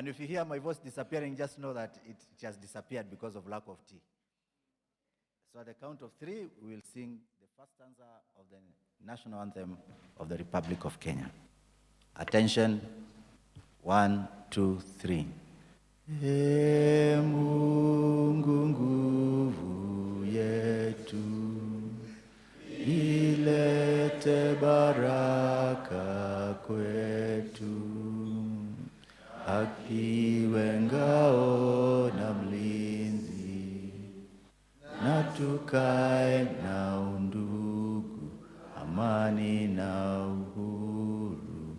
And if you hear my voice disappearing, just know that it has disappeared because of lack of tea. So at the count of 3, we will sing the first stanza of the national anthem of the Republic of Kenya. Attention, 1, 2, 3. Ee Mungu nguvu yetu, ilete baraka kwetu, akiwe ngao na mlinzi, na tukae na undugu, amani na uhuru,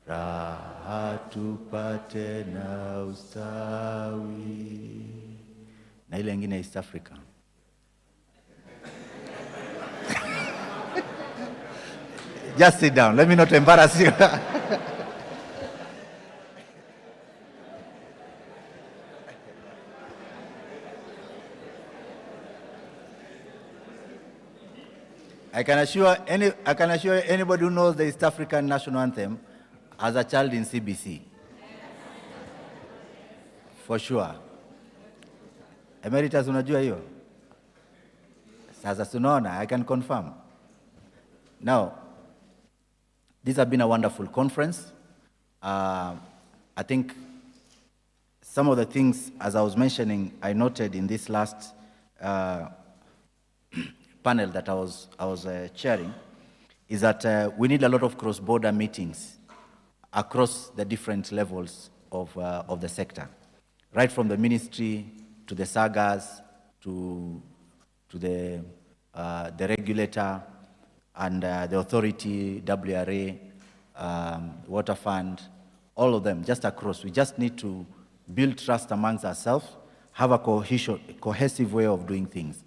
raha tupate na ustawi. Na ile ingine East Africa. Just sit down, let me not embarrass you. I can assure anybody who knows the East African national anthem as a child in CBC. For sure. Emeritus, unajua hiyo? Sasa tunaona, I can confirm. Now, this has been a wonderful conference. I think some of the things, as I was mentioning, I noted in this last panel that I was chairing, is that we need a lot of cross-border meetings across the different levels of the sector, right from the ministry to the SAGAs to the regulator and the authority, WRA, Water Fund, all of them, just across. We just need to build trust amongst ourselves, have a cohesive way of doing things.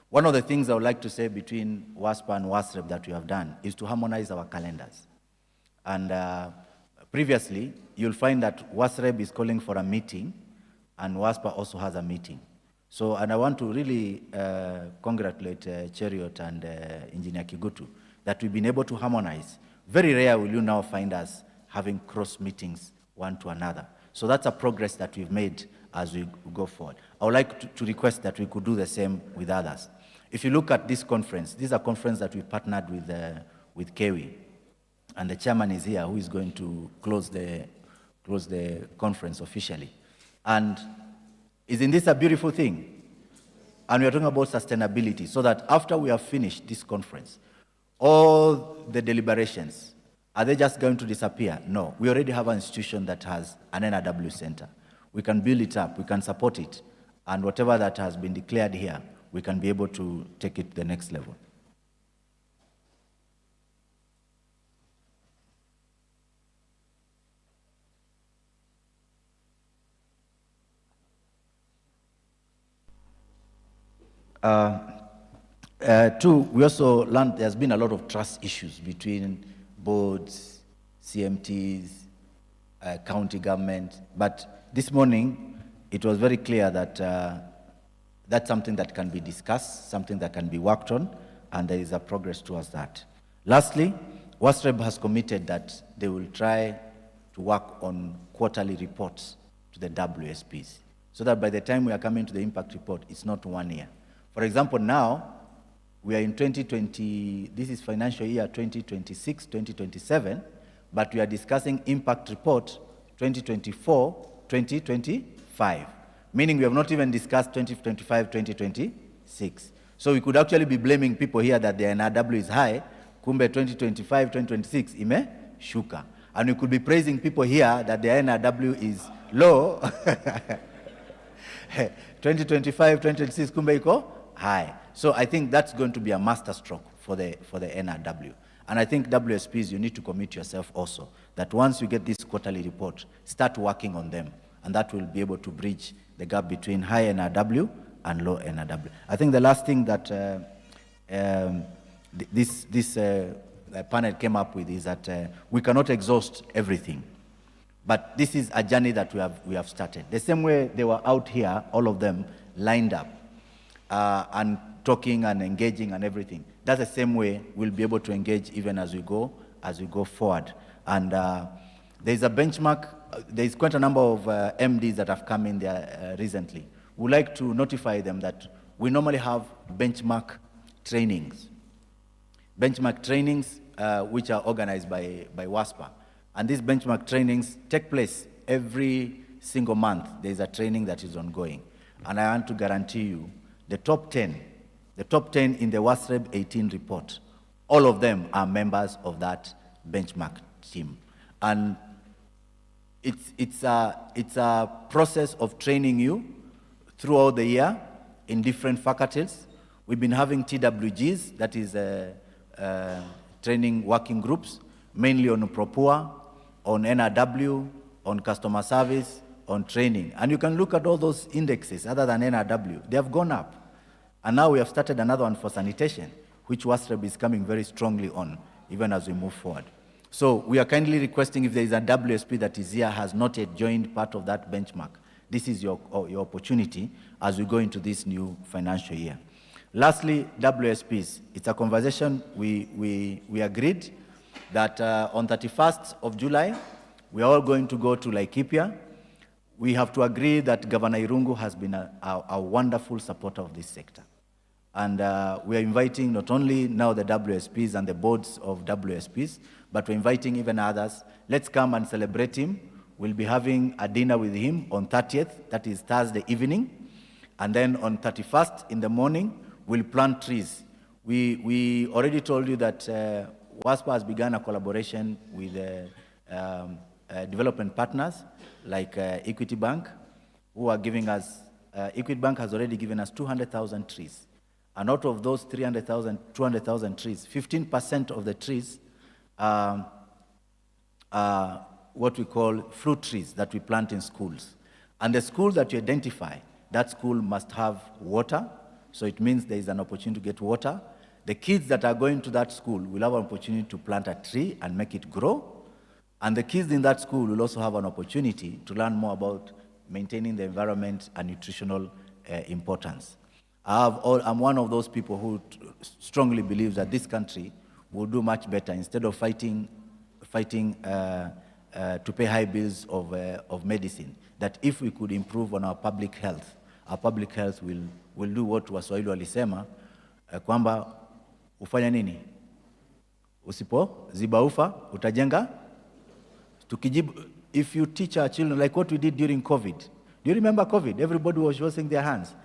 One of the things I would like to say between WASPA and WASREB that we have done is to harmonize our calendars. And previously, you'll find that WASREB is calling for a meeting, and WASPA also has a meeting. So, and I want to really congratulate Cheriot and Engineer Kigutu that we've been able to harmonize. Very rare will you now find us having cross meetings one to another. So that's a progress that we've made as we go forward. I would like to request that we could do the same with others. If you look at this conference, this is a conference that we partnered with KEWI, and the chairman is here, who is going to close the conference officially. And isn't this a beautiful thing? And we are talking about sustainability, so that after we have finished this conference, all the deliberations, are they just going to disappear? No, we already have an institution that has an NRW center. We can build it up, we can support it, and whatever that has been declared here, we can be able to take it to the next level. Two, we also learned there's been a lot of trust issues between boards, CMTs, county government, but this morning it was very clear that that's something that can be discussed, something that can be worked on, and there is a progress towards that. Lastly, WASREB has committed that they will try to work on quarterly reports to the WSPs, so that by the time we are coming to the impact report, it's not 1 year. For example, now, we are in 2020, this is financial year 2026, 2027, but we are discussing impact report 2024, 2025. Meaning we have not even discussed 2025, 2026. So we could actually be blaming people here that the NRW is high, kumbe 2025, 2026, ime shuka. And we could be praising people here that the NRW is low, 2025, 2026, kumbe iko high. So I think that's going to be a master stroke for the NRW. And I think WSPs, you need to commit yourself also, that once you get this quarterly report, start working on them. And that will be able to bridge the gap between high NRW and low NRW. I think the last thing that this panel came up with is that we cannot exhaust everything. But this is a journey that we have started. The same way they were out here, all of them lined up and talking and engaging and everything. That's the same way we'll be able to engage even as we go forward. And There's a benchmark. There's quite a number of MDs that have come in there recently. We'd like to notify them that we normally have benchmark trainings. Benchmark trainings which are organized by WASPA. And these benchmark trainings take place every single month. There's a training that is ongoing. And I want to guarantee you, the top 10 in the WASREB 18 report, all of them are members of that benchmark team. And it's a process of training you throughout the year in different faculties. We've been having TWGs, that is training working groups, mainly on PROPUA, on NRW, on customer service, on training. And you can look at all those indexes other than NRW. They have gone up. And now we have started another one for sanitation, which WASREB is coming very strongly on, even as we move forward. So we are kindly requesting, if there is a WSP that is here, has not yet joined part of that benchmark, this is your opportunity as we go into this new financial year. Lastly, WSPs. It's a conversation we agreed that on 31st of July, we are all going to go to Laikipia. We have to agree that Governor Irungu has been a wonderful supporter of this sector. And we are inviting not only now the WSPs and the boards of WSPs, but we're inviting even others. Let's come and celebrate him. We'll be having a dinner with him on 30th, that is Thursday evening. And then on 31st in the morning, we'll plant trees. We already told you that WASPA has begun a collaboration with development partners like Equity Bank, who are giving us, Equity Bank has already given us 200,000 trees. And out of those 200,000 trees, 15% of the trees are what we call fruit trees that we plant in schools. And the schools that you identify, that school must have water, so it means there is an opportunity to get water. The kids that are going to that school will have an opportunity to plant a tree and make it grow. And the kids in that school will also have an opportunity to learn more about maintaining the environment and nutritional importance. I'm one of those people who strongly believes that this country will do much better instead of fighting to pay high bills of medicine. That if we could improve on our public health will do what Waswahili walisema kwamba ufanya nini? Usipo ziba ufa utajenga. If you teach our children, like what we did during COVID. Do you remember COVID? Everybody was washing their hands.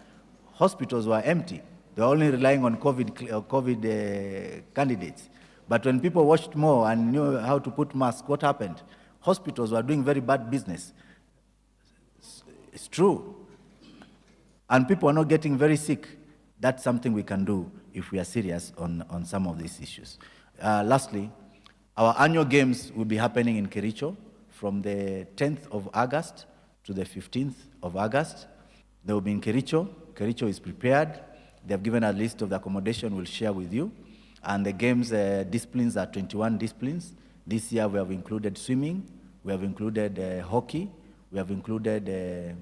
Hospitals were empty. They were only relying on COVID candidates. But when people watched more and knew how to put masks, what happened? Hospitals were doing very bad business. It's true. And people are not getting very sick. That's something we can do if we are serious on some of these issues. Lastly, our annual games will be happening in Kericho from the 10th of August to the 15th of August. They will be in Kericho. Kericho is prepared. They have given a list of the accommodation we'll share with you. And the games disciplines are 21 disciplines. This year we have included swimming, we have included hockey, we have included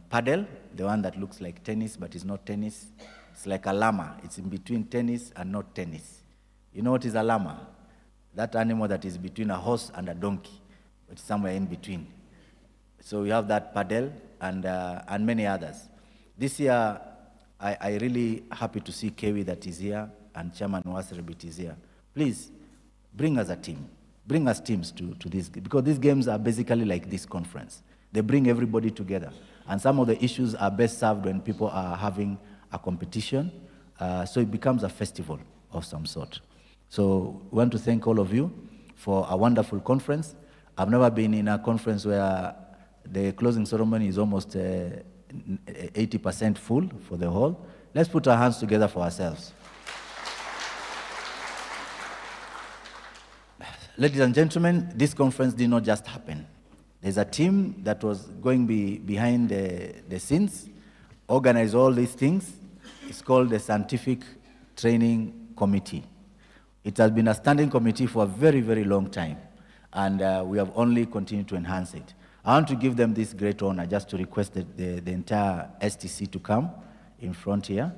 paddle, the one that looks like tennis but is not tennis. It's like a llama. It's in between tennis and not tennis. You know what is a llama? That animal that is between a horse and a donkey. It's somewhere in between. So we have that paddle and many others. This year, I really happy to see Kewi that is here and Chairman WASREB is here. Please, bring us a team. Bring us teams to this, because these games are basically like this conference. They bring everybody together. And some of the issues are best served when people are having a competition. So it becomes a festival of some sort. So we want to thank all of you for a wonderful conference. I've never been in a conference where the closing ceremony is almost 80% full for the hall. Let's put our hands together for ourselves. Ladies and gentlemen, this conference did not just happen. There's a team that was going behind the scenes, organize all these things. It's called the Scientific Training Committee. It has been a standing committee for a very, very long time, and we have only continued to enhance it. I want to give them this great honor just to request the entire STC to come in front here.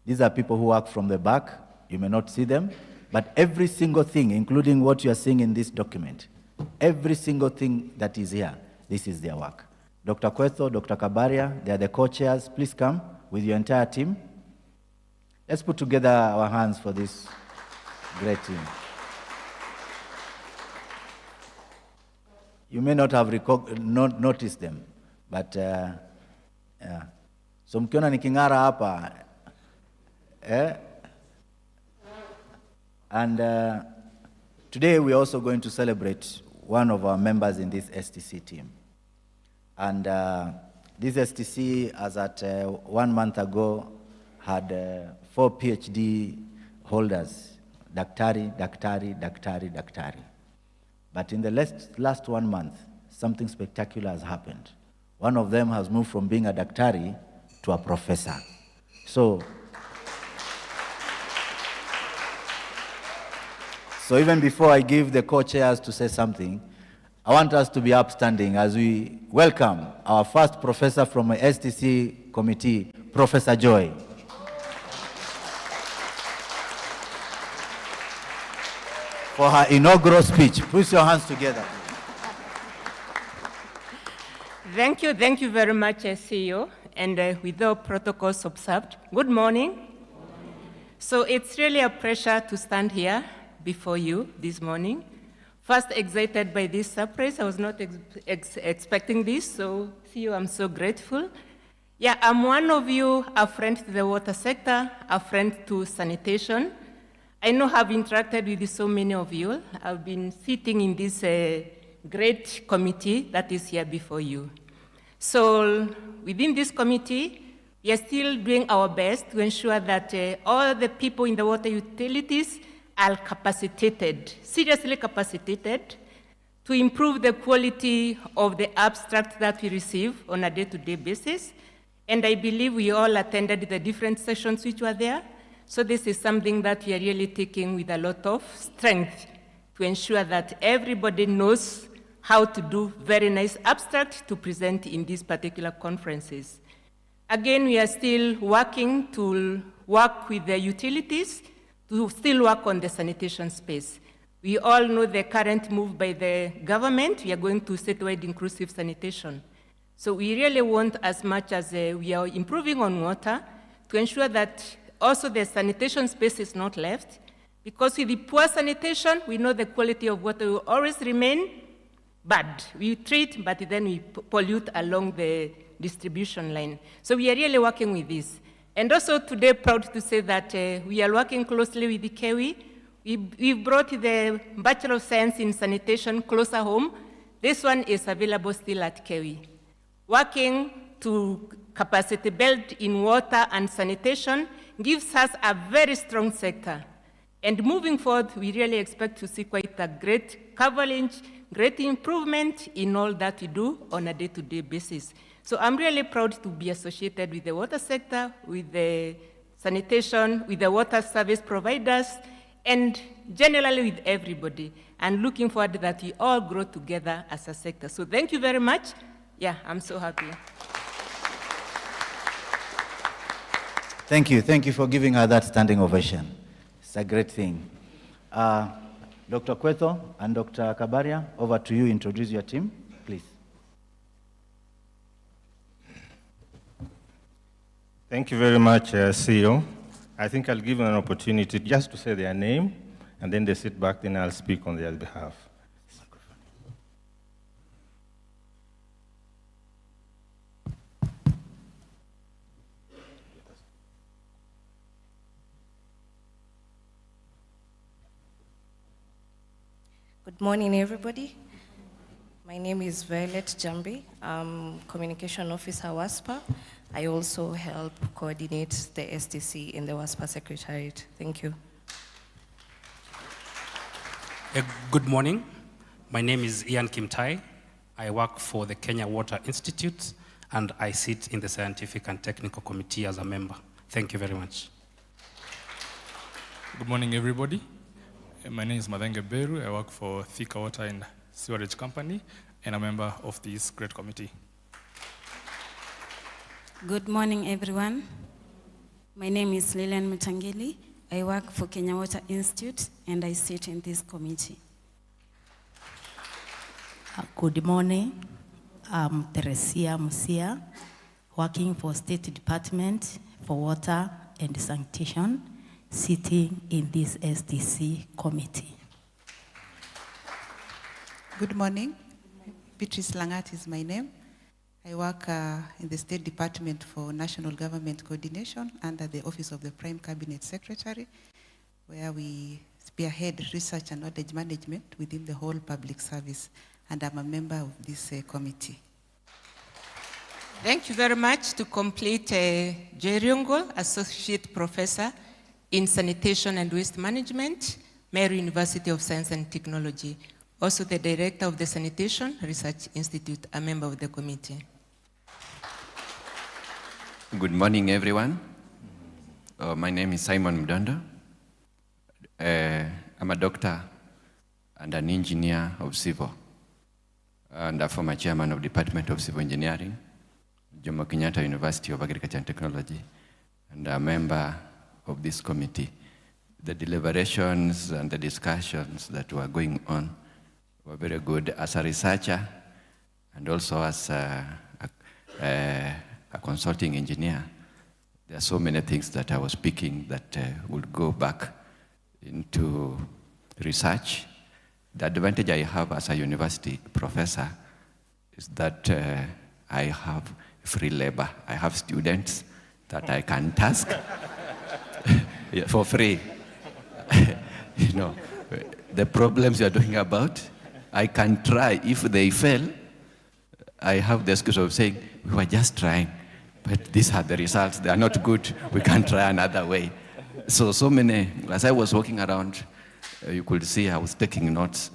These are people who work from the back. You may not see them, but every single thing, including what you are seeing in this document, Every single thing that is here, this is their work. Dr. Kwetho, Dr. Kabaria, they are the co-chairs. Please come with your entire team. Let's put together our hands for this great team. You may not have noticed them, but yeah. So mkiona niking'ara hapa, and today we are also going to celebrate one of our members in this STC team. And this STC, as at 1 month ago, had 4 PhD holders, daktari. But in the last 1 month, something spectacular has happened. One of them has moved from being a daktari to a professor. So even before I give the co-chairs to say something, I want us to be upstanding as we welcome our first professor from a STC committee, Professor Joy. For her inaugural speech. Put your hands together. Thank you very much, CEO, and with all protocols observed. Good morning. So it's really a pleasure to stand here before you this morning. First, excited by this surprise. I was not expecting this, so CEO, I'm so grateful. Yeah, I'm one of you, a friend to the water sector, a friend to sanitation. I know I've interacted with so many of you. I've been sitting in this great committee that is here before you. So within this committee, we are still doing our best to ensure that all the people in the water utilities are capacitated, seriously capacitated, to improve the quality of the abstract that we receive on a day-to-day basis. And I believe we all attended the different sessions which were there. So this is something that we are really taking with a lot of strength to ensure that everybody knows how to do very nice abstract to present in these particular conferences. Again, we are still working to work with the utilities to still work on the sanitation space. We all know the current move by the government. We are going to statewide inclusive sanitation. So we really want, as much as we are improving on water, to ensure that also the sanitation space is not left, because with the poor sanitation, we know the quality of water will always remain bad. We treat, but then we pollute along the distribution line. So we are really working with this. And also today, proud to say that we are working closely with the KEWI. We've brought the Bachelor of Science in Sanitation closer home. This one is available still at KEWI. Working to capacity build in water and sanitation gives us a very strong sector. And moving forward, we really expect to see quite a great coverage, great improvement in all that we do on a day-to-day basis. So I'm really proud to be associated with the water sector, with the sanitation, with the water service providers, and generally with everybody, and looking forward that we all grow together as a sector. So thank you very much. Yeah, I'm so happy. Thank you for giving her that standing ovation. It's a great thing. Dr. Kwetho and Dr. Kabaria, over to you, introduce your team, please. Thank you very much, CEO. I think I'll give them an opportunity just to say their name, and then they sit back, then I'll speak on their behalf. Good morning, everybody. My name is Violet Jambi. I'm Communication Officer, WASPA. I also help coordinate the STC in the WASPA Secretariat. Thank you. Good morning. My name is Ian Kimtai. I work for the Kenya Water Institute, and I sit in the Scientific and Technical Committee as a member. Thank you very much. Good morning, everybody. My name is Madenge Beru. I work for Thika Water and Sewerage Company, and a member of this great committee. Good morning, everyone. My name is Lilian Mutangili. I work for Kenya Water Institute, and I sit in this committee. Good morning. I'm Teresia Musia, working for State Department for Water and Sanitation, sitting in this SDC committee. Good morning. Beatrice Langat is my name. I work in the State Department for National Government Coordination under the Office of the Prime Cabinet Secretary, where we spearhead research and knowledge management within the whole public service, and I'm a member of this committee. Thank you very much. To complete, Jeriongo, Associate Professor in Sanitation and Waste Management, Meru University of Science and Technology. Also the Director of the Sanitation Research Institute, a member of the committee. Good morning, everyone. My name is Simon Mdondo. I'm a doctor and an engineer of civil, and a former chairman of the Department of Civil Engineering, Jomo Kenyatta University of Agriculture and Technology, and a member of this committee. The deliberations and the discussions that were going on were very good as a researcher and also as a consulting engineer. There are so many things that I was picking that would go back into research. The advantage I have as a university professor is that I have free labor. I have students that I can task for free. You know, the problems you're talking about, I can try. If they fail, I have the excuse of saying, we were just trying, but these are the results. They are not good. We can try another way. So many, as I was walking around, you could see I was taking notes.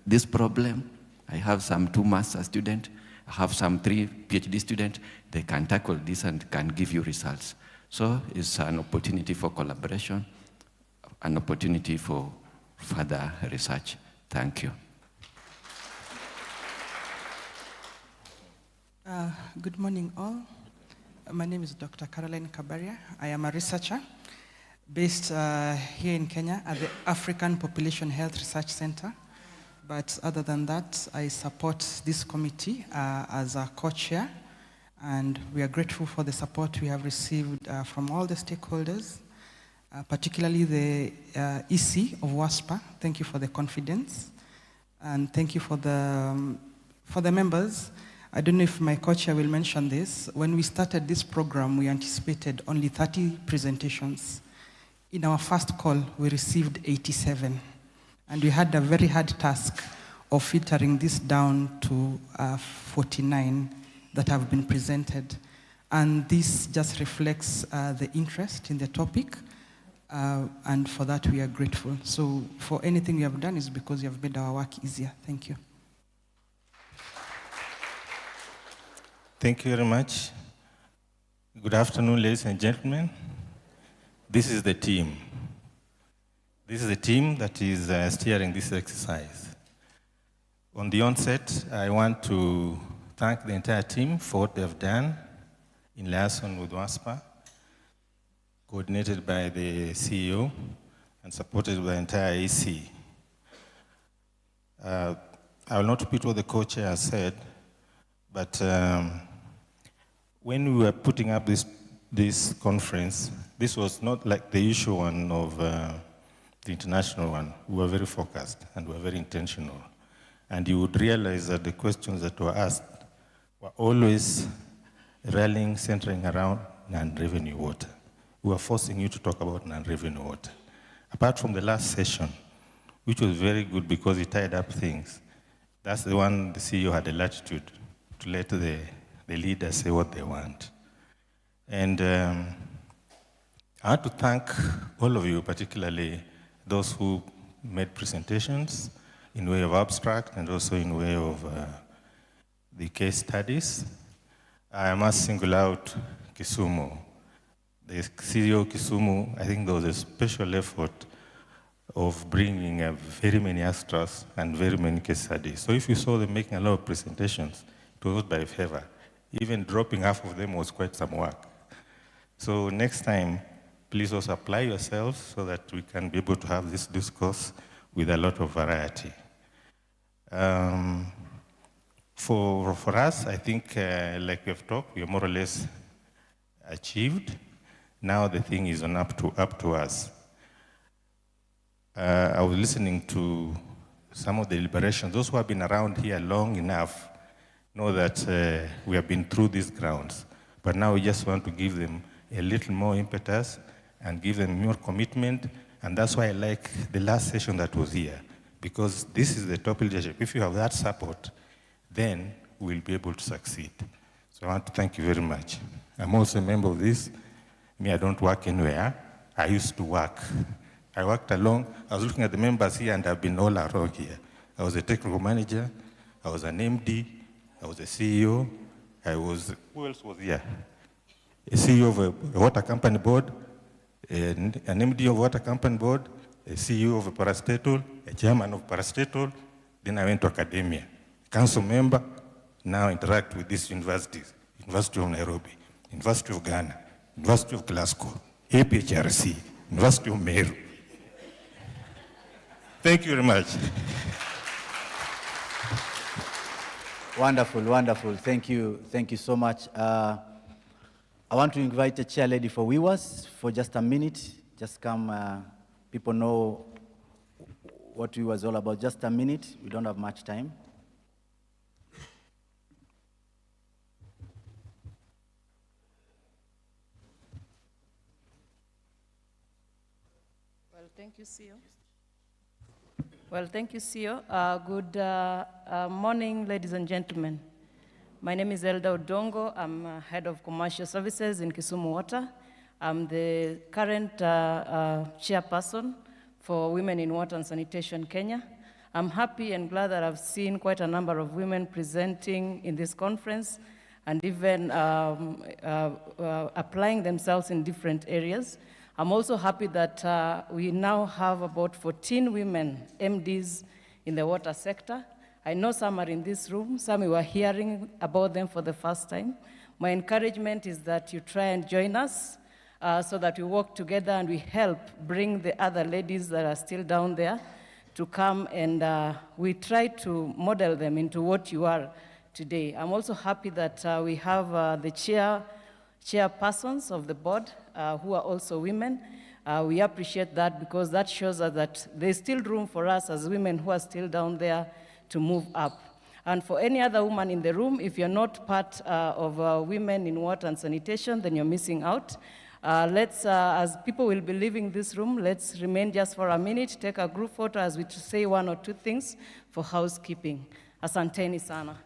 This problem, I have some 2 master students, I have some 3 PhD students. They can tackle this and can give you results. So it's an opportunity for collaboration, an opportunity for further research. Thank you. Good morning, all. My name is Dr. Caroline Kabaria. I am a researcher based here in Kenya at the African Population Health Research Center. But other than that, I support this committee as a co-chair, and we are grateful for the support we have received from all the stakeholders, particularly the EC of WASPA. Thank you for the confidence, and thank you for the members. I don't know if my co-chair will mention this. When we started this program, we anticipated only 30 presentations. In our first call, we received 87. And we had a very hard task of filtering this down to 49 that have been presented. And this just reflects the interest in the topic. And for that, we are grateful. So for anything you have done is because you have made our work easier. Thank you. Thank you very much. Good afternoon, ladies and gentlemen. This is the team. This is the team that is steering this exercise. On the onset, I want to thank the entire team for what they have done in liaison with WASPA, coordinated by the CEO and supported by the entire AC. I will not repeat what the co-chair has said, but when we were putting up this conference, this was not like the usual one of the international one. We were very focused and we were very intentional. And you would realize that the questions that were asked were always rallying, centering around non-revenue water. We were forcing you to talk about non-revenue water. Apart from the last session, which was very good because it tied up things, that's the one the CEO had the latitude to let the leaders say what they want. And I want to thank all of you, particularly those who made presentations in way of abstract and also in way of the case studies. I must single out Kisumu. The CEO Kisumu, I think there was a special effort of bringing very many abstracts and very many case studies. So if you saw them making a lot of presentations, it was not by favor. Even dropping half of them was quite some work. So next time, please also apply yourselves so that we can be able to have this discourse with a lot of variety. For us, I think, like we have talked, we are more or less achieved. Now the thing is up to us. I was listening to some of the deliberations. Those who have been around here long enough know that we have been through these grounds. But now we just want to give them a little more impetus and give them more commitment. And that's why I like the last session that was here, because this is the top leadership. If you have that support, then we'll be able to succeed. So I want to thank you very much. I'm also a member of this. Me, I don't work anywhere. I used to work. I worked along. I was looking at the members here, and I've been all around here. I was a technical manager. I was an MD. I was a CEO. Who else was here? A CEO of a water company board, an MD of a water company board, a CEO of a parastatal, a chairman of parastatal. Then I went to academia. Council member, now interact with these universities. University of Nairobi, University of Ghana, University of Glasgow, APHRC, University of Meru. Thank you very much. Wonderful, wonderful. Thank you so much. I want to invite the chair lady for WIWAS for just a minute. Just come, people know what WIWAS is all about. Just a minute, we don't have much time. Well, thank you, CEO. Well, thank you, CEO. Good morning, ladies and gentlemen. My name is Elda Odongo. I'm head of commercial services in Kisumu Water. I'm the current chairperson for Women in Water and Sanitation Kenya. I'm happy and glad that I've seen quite a number of women presenting in this conference and even applying themselves in different areas. I'm also happy that we now have about 14 women MDs in the water sector. I know some are in this room, some we were hearing about them for the first time. My encouragement is that you try and join us so that we work together and we help bring the other ladies that are still down there to come, and we try to model them into what you are today. I'm also happy that we have the chairpersons of the board who are also women. We appreciate that because that shows us that there's still room for us as women who are still down there to move up. And for any other woman in the room, if you're not part of Women in Water and Sanitation, then you're missing out. As people will be leaving this room, let's remain just for a minute, take a group photo as we say one or two things for housekeeping. Asanteni sana.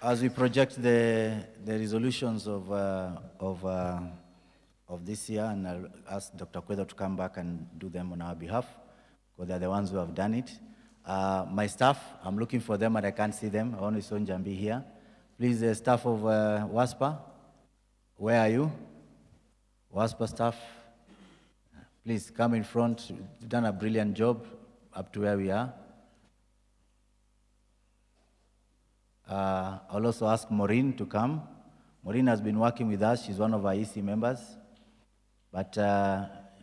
As we project the resolutions of this year, and I'll ask Dr. Kwedo to come back and do them on our behalf, because they're the ones who have done it. My staff, I'm looking for them and I can't see them. I only saw Njambi here. Please, the staff of WASPA, where are you? WASPA staff, please come in front. You've done a brilliant job up to where we are. I'll also ask Maureen to come. Maureen has been working with us. She's one of our EC members, but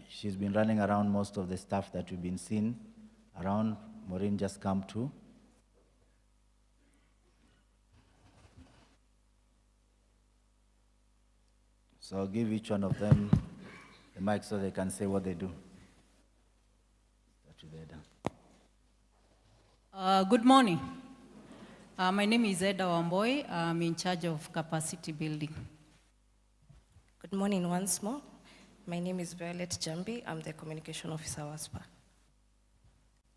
she's been running around most of the stuff that we've been seeing around. Maureen, just come too. So I'll give each one of them the mic so they can say what they do. Good morning. My name is Eda Wamboy. I'm in charge of capacity building. Good morning once more. My name is Violet Jambi. I'm the communication officer WASPA.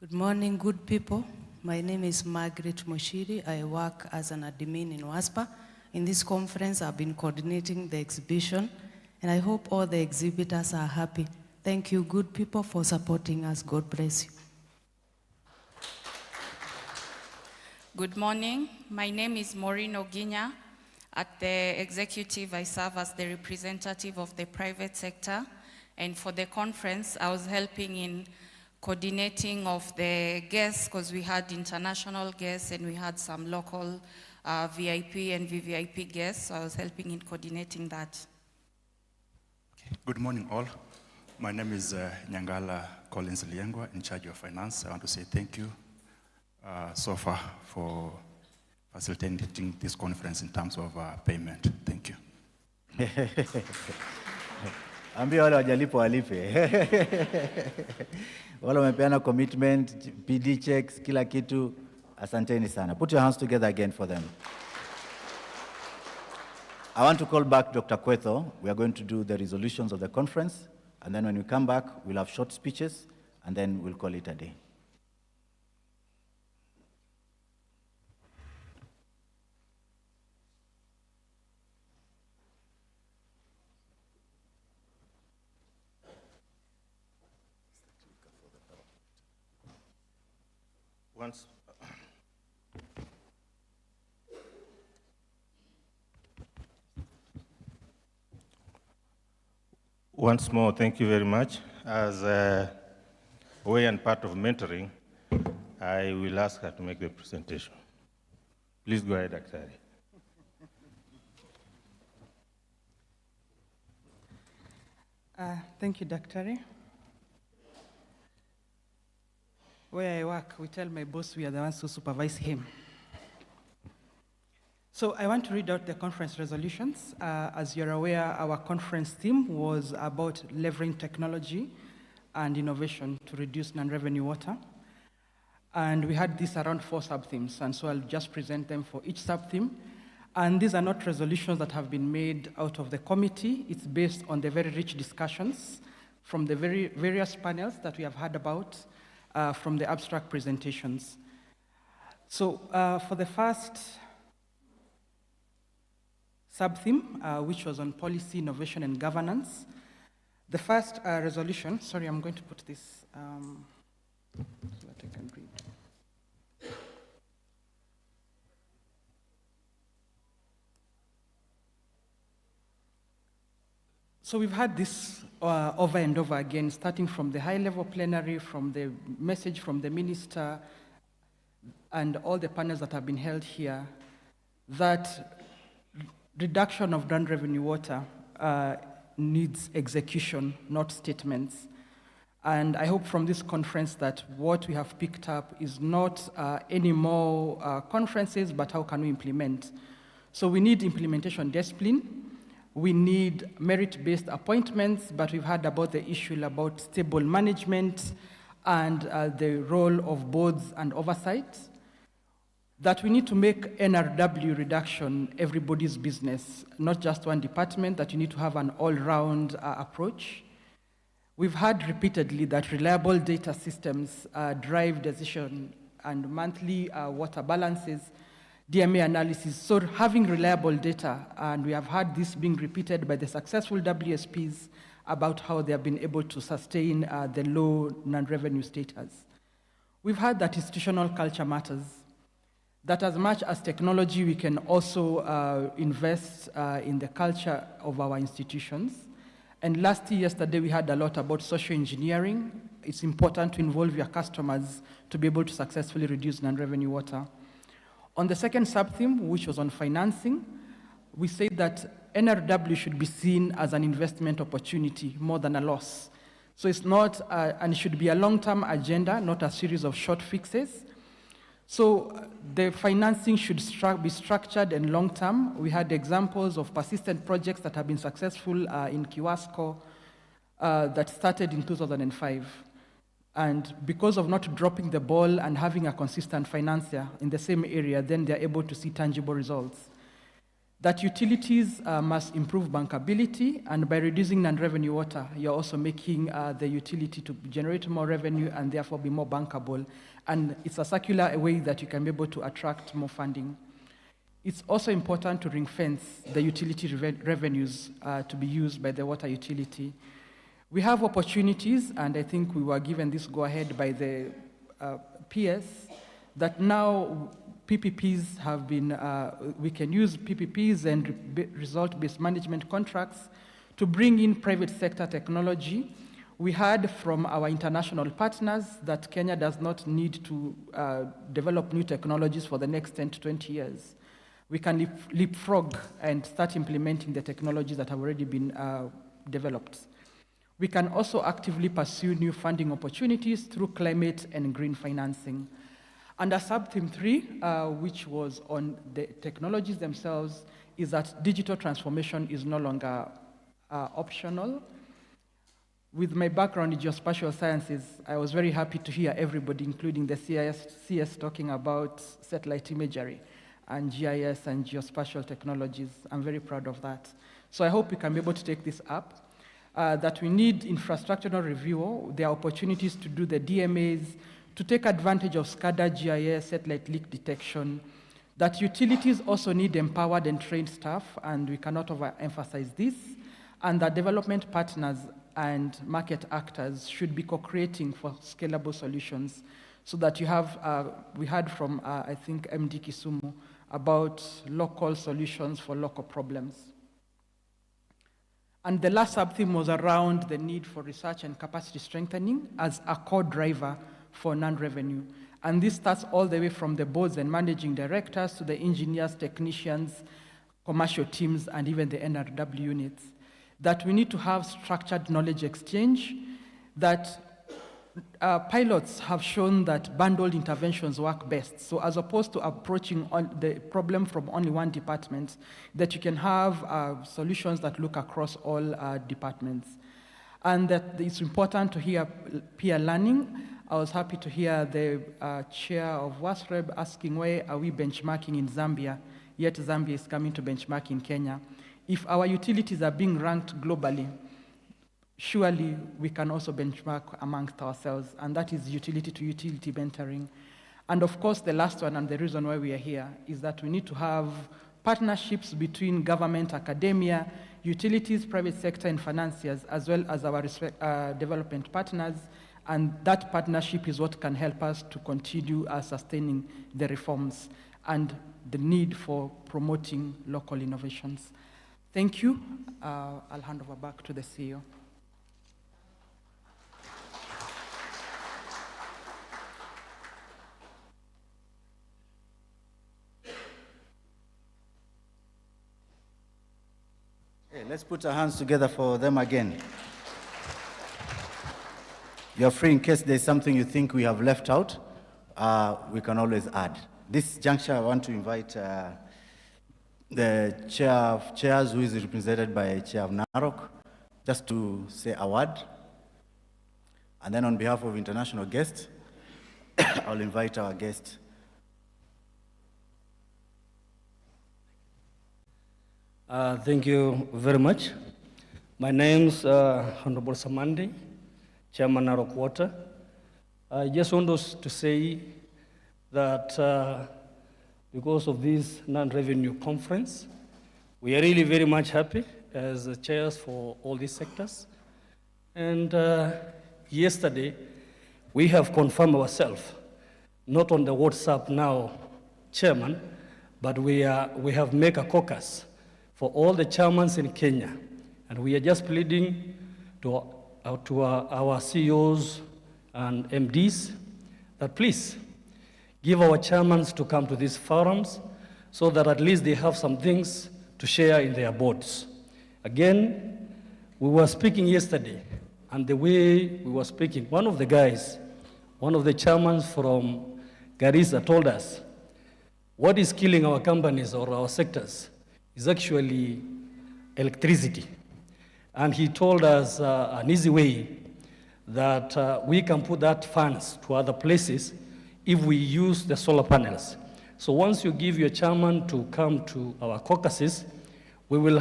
Good morning, good people. My name is Margaret Moshiri. I work as an admin in WASPA. In this conference, I've been coordinating the exhibition, and I hope all the exhibitors are happy. Thank you, good people, for supporting us. God bless you. Good morning. My name is Maureen Oginya. At the executive, I serve as the representative of the private sector. And for the conference, I was helping in coordinating of the guests, because we had international guests and we had some local VIP and VVIP guests. So I was helping in coordinating that. Okay. Good morning, all. My name is Nyangala Collins Liengwa, in charge of finance. I want to say thank you so far for facilitating this conference in terms of payment. Thank you. Ambia wale wajalipo walipe. Wale wamepeana commitment, PD checks, kila kitu. Asanteni sana. Put your hands together again for them. I want to call back Dr. Kwetho. We are going to do the resolutions of the conference, and then when we come back, we'll have short speeches, and then we'll call it a day. Once more, thank you very much. As a way and part of mentoring, I will ask her to make the presentation. Please go ahead, Daktari. Thank you, Daktari. Where I work, we tell my boss we are the ones who supervise him. So I want to read out the conference resolutions. As you're aware, our conference theme was about leveraging technology and innovation to reduce non-revenue water. And we had these around 4 sub-themes, and so I'll just present them for each sub-theme. And these are not resolutions that have been made out of the committee. It's based on the very rich discussions from the various panels that we have heard about, from the abstract presentations. So for the first sub-theme, which was on policy, innovation, and governance, the first resolution, sorry, I'm going to put this so that I can read. So we've had this over and over again, starting from the high-level plenary, from the message from the minister, and all the panels that have been held here, that reduction of non-revenue water needs execution, not statements. And I hope from this conference that what we have picked up is not any more conferences, but how can we implement? So we need implementation discipline. We need merit-based appointments, but we've heard about the issue about stable management and the role of boards and oversight. That we need to make NRW reduction everybody's business, not just one department, that you need to have an all-round approach. We've heard repeatedly that reliable data systems drive decision and monthly water balances, DMA analysis, so having reliable data, and we have heard this being repeated by the successful WSPs about how they have been able to sustain the low non-revenue status. We've heard that institutional culture matters, that as much as technology, we can also invest in the culture of our institutions. And yesterday, we had a lot about social engineering. It's important to involve your customers to be able to successfully reduce non-revenue water. On the second sub-theme, which was on financing, we say that NRW should be seen as an investment opportunity more than a loss. So it's not, and it should be a long-term agenda, not a series of short fixes. So the financing should be structured and long-term. We had examples of persistent projects that have been successful in Kiwasco that started in 2005. And because of not dropping the ball and having a consistent financier in the same area, then they're able to see tangible results. That utilities must improve bankability, and by reducing non-revenue water, you're also making the utility to generate more revenue and therefore be more bankable. And it's a circular way that you can be able to attract more funding. It's also important to ring-fence the utility revenues to be used by the water utility. We have opportunities, and I think we were given this go-ahead by the PS, that now PPPs have been, we can use PPPs and result-based management contracts to bring in private sector technology. We heard from our international partners that Kenya does not need to develop new technologies for the next 10 to 20 years. We can leapfrog and start implementing the technologies that have already been developed. We can also actively pursue new funding opportunities through climate and green financing. Under sub-theme 3, which was on the technologies themselves, is that digital transformation is no longer optional. With my background in geospatial sciences, I was very happy to hear everybody, including the CS talking about satellite imagery and GIS and geospatial technologies. I'm very proud of that. So I hope we can be able to take this up. That we need infrastructural review. There are opportunities to do the DMAs, to take advantage of SCADA, GIS, satellite leak detection. That utilities also need empowered and trained staff, and we cannot overemphasize this. And that development partners and market actors should be co-creating for scalable solutions, so that you have, we heard from, I think, MD Kisumu, about local solutions for local problems. And the last sub-theme was around the need for research and capacity strengthening as a core driver for non-revenue. And this starts all the way from the boards and managing directors to the engineers, technicians, commercial teams, and even the NRW units. That we need to have structured knowledge exchange, that pilots have shown that bundled interventions work best. So as opposed to approaching the problem from only one department, that you can have solutions that look across all departments. And that it's important to hear peer learning. I was happy to hear the chair of WASREB asking why are we benchmarking in Zambia, yet Zambia is coming to benchmark in Kenya. If our utilities are being ranked globally, surely we can also benchmark amongst ourselves, and that is utility to utility mentoring. And of course, the last one, and the reason why we are here, is that we need to have partnerships between government, academia, utilities, private sector, and financiers, as well as our development partners. And that partnership is what can help us to continue sustaining the reforms and the need for promoting local innovations. Thank you. I'll hand over back to the CEO. Okay, let's put our hands together for them again. You're free in case there's something you think we have left out, we can always add. This juncture, I want to invite the chair of chairs, who is represented by Chair of NAROC, just to say a word. And then on behalf of international guests, I'll invite our guest. Thank you very much. My name's Honorable Samandi, Chairman NAROC Water. I just want to say that because of this non-revenue conference, we are really very much happy as the chairs for all these sectors. And yesterday, we have confirmed ourselves, not on the WhatsApp now, Chairman, but we have made a caucus for all the chairmans in Kenya. And we are just pleading to our CEOs and MDs that please give our chairmen to come to these forums so that at least they have some things to share in their boards. Again, we were speaking yesterday, and the way we were speaking, one of the guys, one of the chairmen from Garissa told us, what is killing our companies or our sectors is actually electricity. And he told us an easy way that we can put that funds to other places if we use the solar panels. So once you give your chairman to come to our caucuses, we will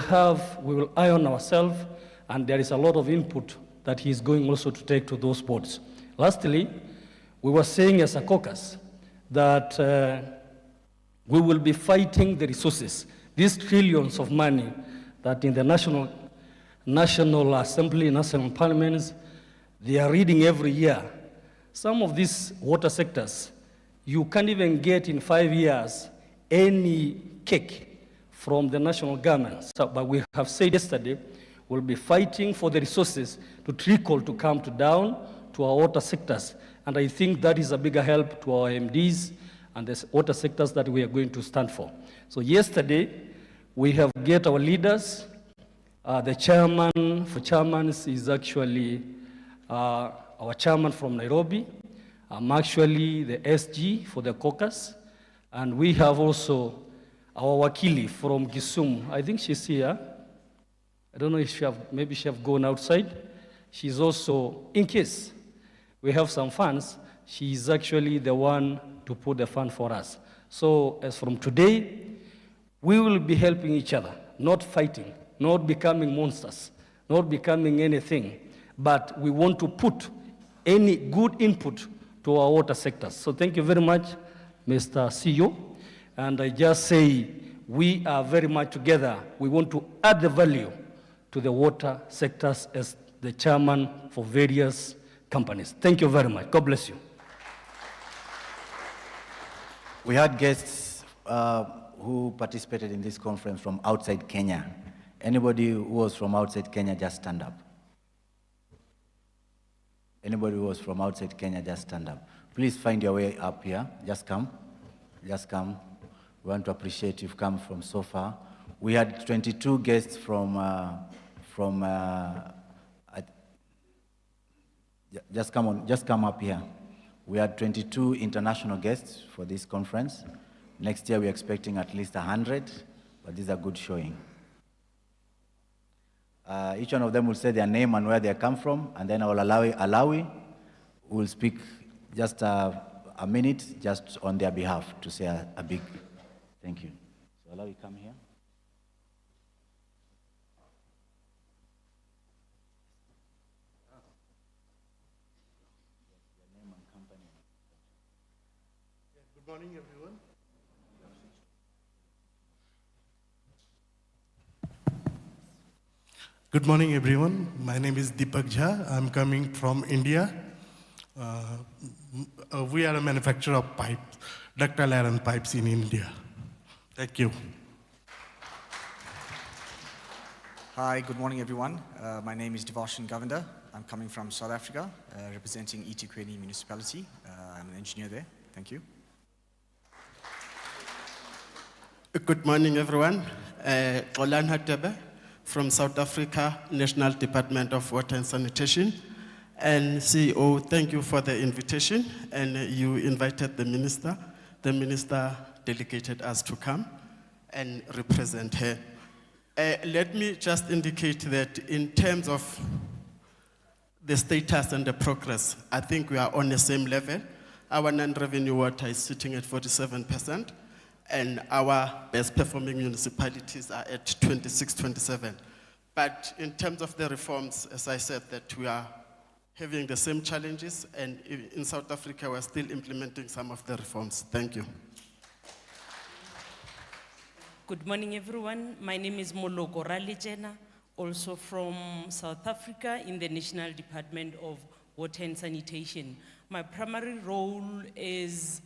iron ourselves, and there is a lot of input that he's going also to take to those boards. Lastly, we were saying as a caucus that we will be fighting the resources, these trillions of money that in the National Assembly, national parliaments, they are reading every year. Some of these water sectors, you can't even get in 5 years any cake from the national government. So, but we have said yesterday, we'll be fighting for the resources to trickle to come down to our water sectors. And I think that is a bigger help to our MDs and the water sectors that we are going to stand for. So yesterday, we have get our leaders. The chairman for chairmans is actually our chairman from Nairobi, I'm actually the SG for the caucus, and we have also our Wakili from Kisumu. I think she's here. I don't know if maybe she have gone outside. She's also, in case we have some funds, she's actually the one to put the fund for us. So as from today, we will be helping each other, not fighting, not becoming monsters, not becoming anything, but we want to put any good input to our water sectors. So thank you very much, Mr. CEO. And I just say, we are very much together. We want to add the value to the water sectors as the chairman for various companies. Thank you very much. God bless you. We had guests who participated in this conference from outside Kenya. Anybody who was from outside Kenya, just stand up. Anybody who was from outside Kenya, just stand up. Please find your way up here. Just come. Just come. We want to appreciate you've come from so far. We had 22 guests just come up here. We had 22 international guests for this conference. Next year we're expecting at least 100, but this is a good showing. Each one of them will say their name and where they come from, and then I will Alawi will speak just a minute just on their behalf to say a big thank you. So Alawi, come here. Good morning, everyone. Good morning, everyone. My name is Deepak Jha. I'm coming from India. We are a manufacturer of pipes, ductile iron pipes in India. Thank you. Hi, good morning, everyone. My name is Devashan Govender. I'm coming from South Africa, representing eThekwini municipality. I'm an engineer there. Thank you. Good morning, everyone. Olan Hatebe from South Africa, National Department of Water and Sanitation. And CEO, thank you for the invitation. And you invited the minister. The minister delegated us to come and represent her. Let me just indicate that in terms of the status and the progress, I think we are on the same level. Our non-revenue water is sitting at 47%. And our best performing municipalities are at 26, 27. But in terms of the reforms, as I said, that we are having the same challenges, and in South Africa, we're still implementing some of the reforms. Thank you. Good morning, everyone. My name is Moloko Ralijena, also from South Africa in the National Department of Water and Sanitation. My primary role is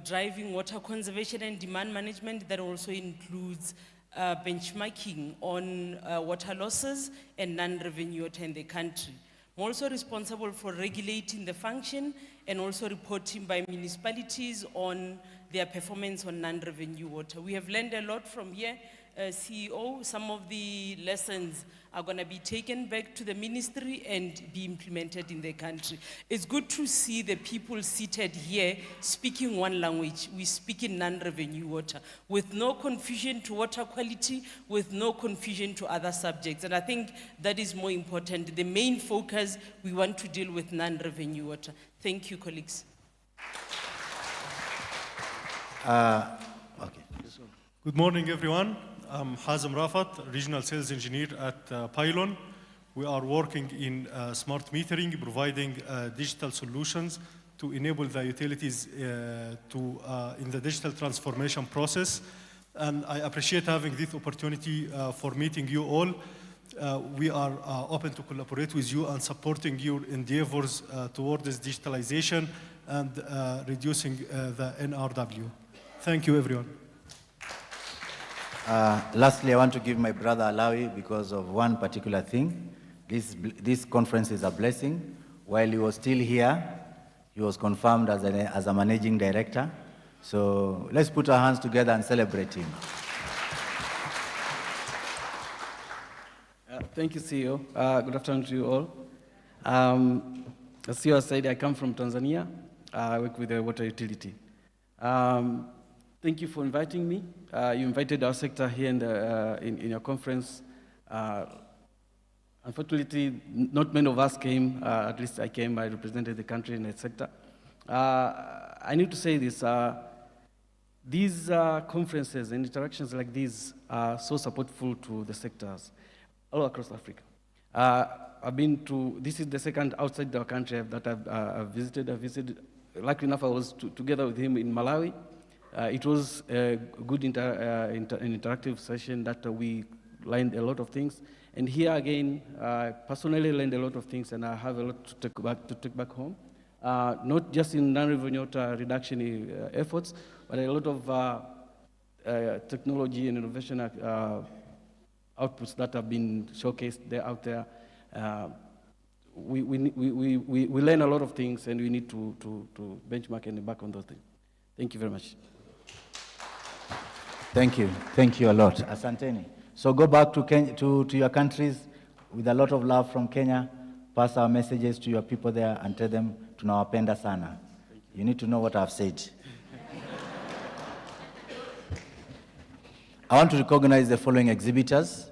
driving water conservation and demand management that also includes benchmarking on water losses and non-revenue water in the country. I'm also responsible for regulating the function and also reporting by municipalities on their performance on non-revenue water. We have learned a lot from here, CEO. Some of the lessons are going to be taken back to the ministry and be implemented in the country. It's good to see the people seated here speaking one language. We speak in non-revenue water, with no confusion to water quality, with no confusion to other subjects. And I think that is more important. The main focus, we want to deal with non-revenue water. Thank you, colleagues. Okay. Good morning, everyone. I'm Hazem Rafat, Regional Sales Engineer at Pylon. We are working in smart metering, providing digital solutions to enable the utilities in the digital transformation process. And I appreciate having this opportunity for meeting you all. We are open to collaborate with you and supporting your endeavors towards this digitalization and reducing the NRW. Thank you, everyone. Lastly, I want to give my brother Alawi because of one particular thing. This conference is a blessing. While he was still here, he was confirmed as a managing director. So let's put our hands together and celebrate him. Thank you, CEO. Good afternoon to you all. as you said, I come from Tanzania. I work with the water utility. Thank you for inviting me. You invited our sector here in your conference. Unfortunately, not many of us came. At least I came. I represented the country in that sector. I need to say this. These conferences and interactions like these are so supportful to the sectors all across Africa. I've been to, this is the second outside our country that I've visited. I visited, luckily enough, I was together with him in Malawi. It was a good an interactive session that we learned a lot of things. And here again, I personally learned a lot of things, and I have a lot to take back home. Not just in non-revenue water reduction efforts, but a lot of technology and innovation outputs that have been showcased out there. We learn a lot of things, and we need to benchmark and back on those things. Thank you very much. Thank you. Thank you a lot. Asanteni. So go back to your countries with a lot of love from Kenya. Pass our messages to your people there and tell them, tunawapenda sana. You need to know what I've said. I want to recognize the following exhibitors.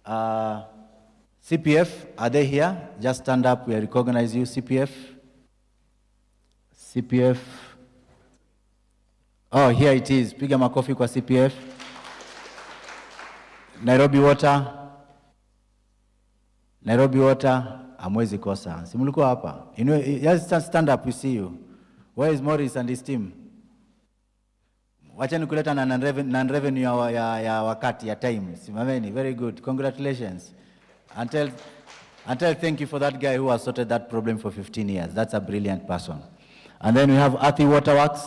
CPF, are they here? Just stand up, we recognize you, CPF. CPF. Oh, here it is. Piga makofi kwa CPF. Nairobi Water. Nairobi Water, amwezi kosa. Simulikuwa hapa. You know, just stand up, we see you. Where is Morris and his team? Wachani kuleta na non-revenue ya wakati, ya time. Simameni, very good. Congratulations. Until thank you for that guy who has sorted that problem for 15 years. That's a brilliant person. And then we have Athi Waterworks.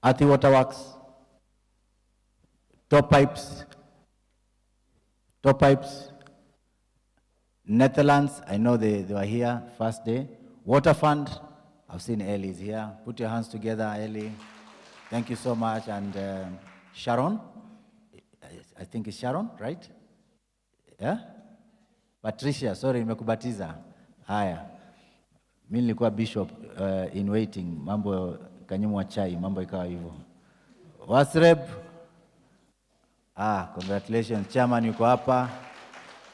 Athi Waterworks. Top Pipes. Top Pipes. Netherlands, I know they were here first day. Water Fund, I've seen Ellie is here. Put your hands together, Ellie. Thank you so much. And Sharon, I think it's Sharon, right? Yeah? Patricia, sorry, nimekubatiza. Haya. Mimi nilikuwa bishop in waiting, mambo kanyumwa chai, mambo ikawa hivyo. Wasreb, congratulations. Chairman yuko hapa.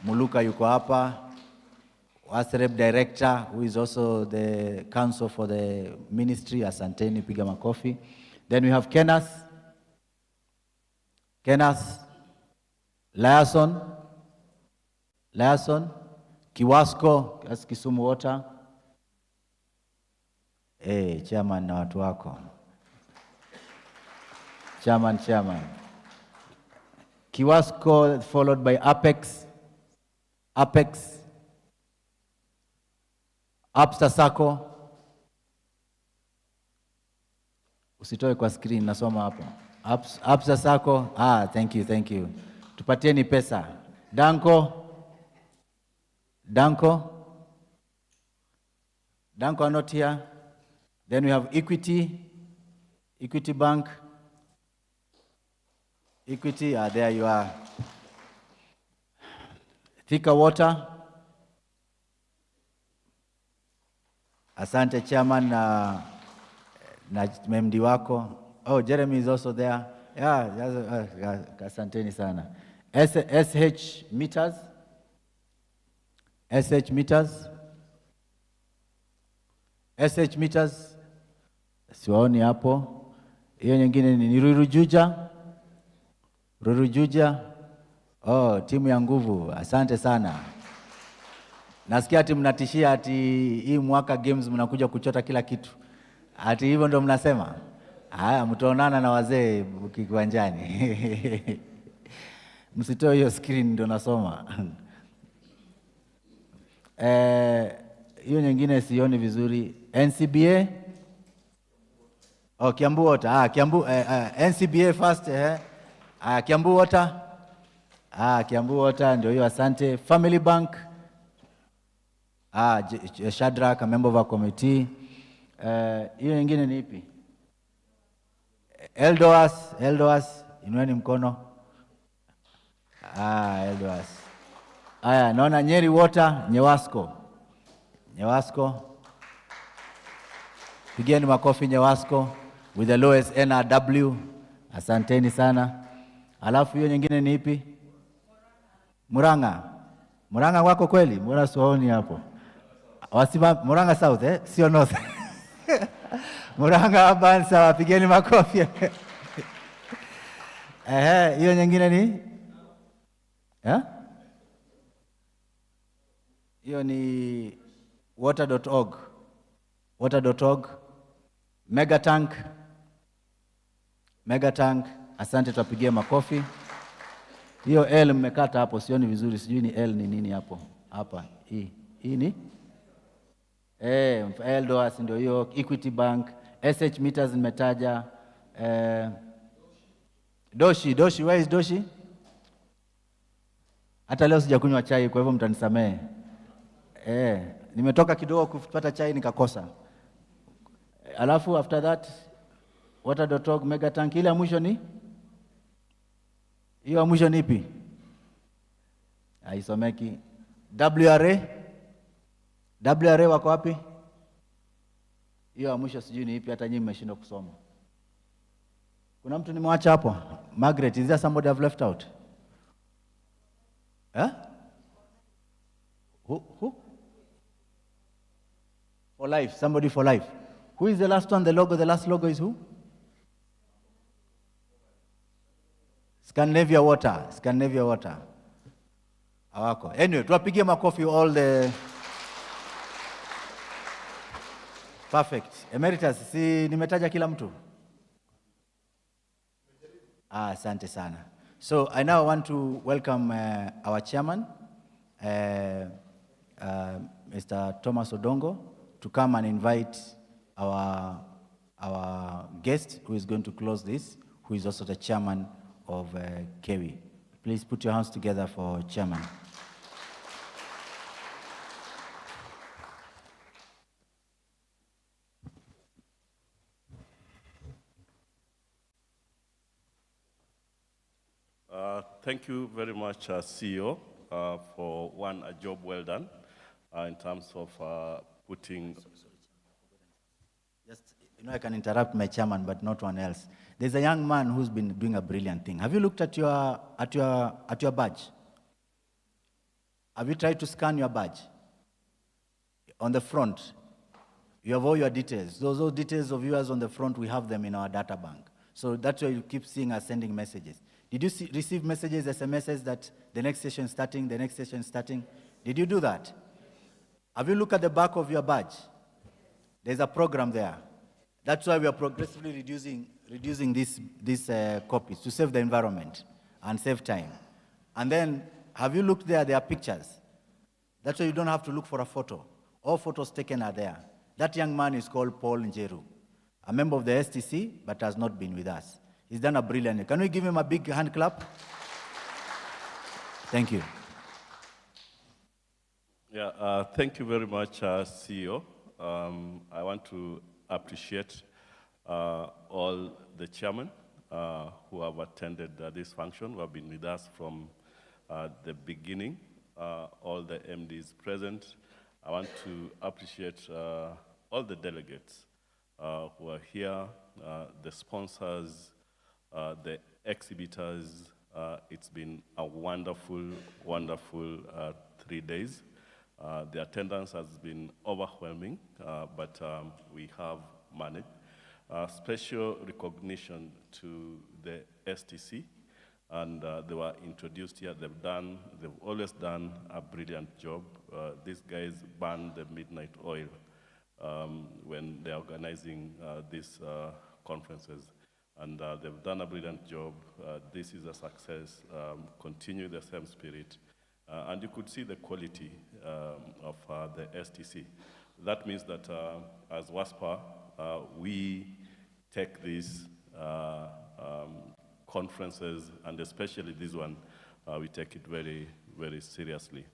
Muluka yuko hapa. Wasreb director, who is also the counsel for the ministry, asanteni, piga makofi. Then we have Kenas, Liason, Kiwasco, that's Kisumu Water. Chairman na watu wako. Chairman. Kiwasco followed by Apex, Absa Sacco. Usitoe kwa screen, nasoma hapo. Absa Sacco, thank you. Tupatieni pesa. Danco are not here. Then we have Equity Bank. Equity, there you are. Thika Water. Asante Chairman na MD wako. Oh, Jeremy is also there. Yeah, asanteni sana. SH Meters. Siwaoni hapo. Hiyo nyingine ni Rurujuja. Oh, timu ya nguvu. Asante sana. Nasikia ati mnatishia ati hii mwaka games mnakuja kuchota kila kitu. Ati hivyo ndo mnasema? Haya, mtaonana na wazee kiwanjani. Msitoe hiyo screen ndo nasoma. Hiyo nyingine sioni vizuri. NCBA. Oh, Kiambu Water. NCBA first. Kiambu Water. Kiambu Water ndio hiyo, asante. Family Bank. Shadrack, a member of our committee. Hiyo nyingine ni ipi? Eldoas, inueni mkono. Eldoas. Naona Nyeri Water, Nyewasco. Pigeni makofi Nyewasco with the lowest NRW. Asanteni sana. Alafu hiyo nyingine ni ipi? Murang'a. Murang'a wako kweli? Mbona siwaoni hapo? Murang'a South, sio North. Murang'a Urban, sawa, pigeni makofi. Hiyo nyingine ni? Hiyo ni water.org. Water.org. Megatank. Megatank. Asante, tuwapigie makofi. Hiyo L mmekata hapo, sioni vizuri, sijui ni L ni nini hapo. Hapa, hii ni? Eldoas ndio hiyo, Equity Bank, SH Meters nimetaja. Doshi, where is Doshi? Hata leo sijakunywa chai, kwa hivyo mtanisamehe. Nimetoka kidogo kupata chai nikakosa. Alafu after that, water.org, Megatank. Ile ya mwisho ni? Hiyo ya mwisho ni ipi? Haisomeki. WRA? WRA wako wapi? Hiyo ya mwisho sijui ni ipi, hata nyinyi mmeshindwa kusoma. Kuna mtu nimwacha hapo? Margaret, is there somebody I've left out? Who? For life, somebody for life. Who is the last one? The last logo is who? Scandinavia Water. Hawako. Anyway, tuwapigie makofi all the... Perfect. Emeritus, si nimetaja kila mtu? Asante sana. So I now want to welcome our chairman, Mr. Thomas Odongo, to come and invite our guest who is going to close this, who is also the chairman of KEWI. Please put your hands together for chairman. Thank you very much, CEO, for a job well done in terms of putting... Just, I can interrupt my chairman, but not one else. There's a young man who's been doing a brilliant thing. Have you looked at your badge? Have you tried to scan your badge? On the front, you have all your details. Those details of yours on the front, we have them in our data bank. So that's why you keep seeing us sending messages. Did you receive messages, SMSs that the next session is starting? Did you do that? Have you looked at the back of your badge? There's a program there. That's why we are progressively reducing these copies to save the environment and save time. And then, have you looked there? There are pictures. That's why you don't have to look for a photo. All photos taken are there. That young man is called Paul Njeru, a member of the STC, but has not been with us. He's done a brilliant job. Can we give him a big hand clap? Thank you. Yeah, thank you very much, CEO. I want to appreciate all the chairmen who have attended this function, who have been with us from the beginning, all the MDs present. I want to appreciate all the delegates who are here, the sponsors, the exhibitors. It's been a wonderful 3 days. The attendance has been overwhelming, but we have managed. Special recognition to the STC, and they were introduced here. They've always done a brilliant job. These guys burn the midnight oil when they're organizing these conferences, and they've done a brilliant job. This is a success. Continue the same spirit. And you could see the quality of the STC. That means that as WASPA, we take these conferences, and especially this one, we take it very, very seriously.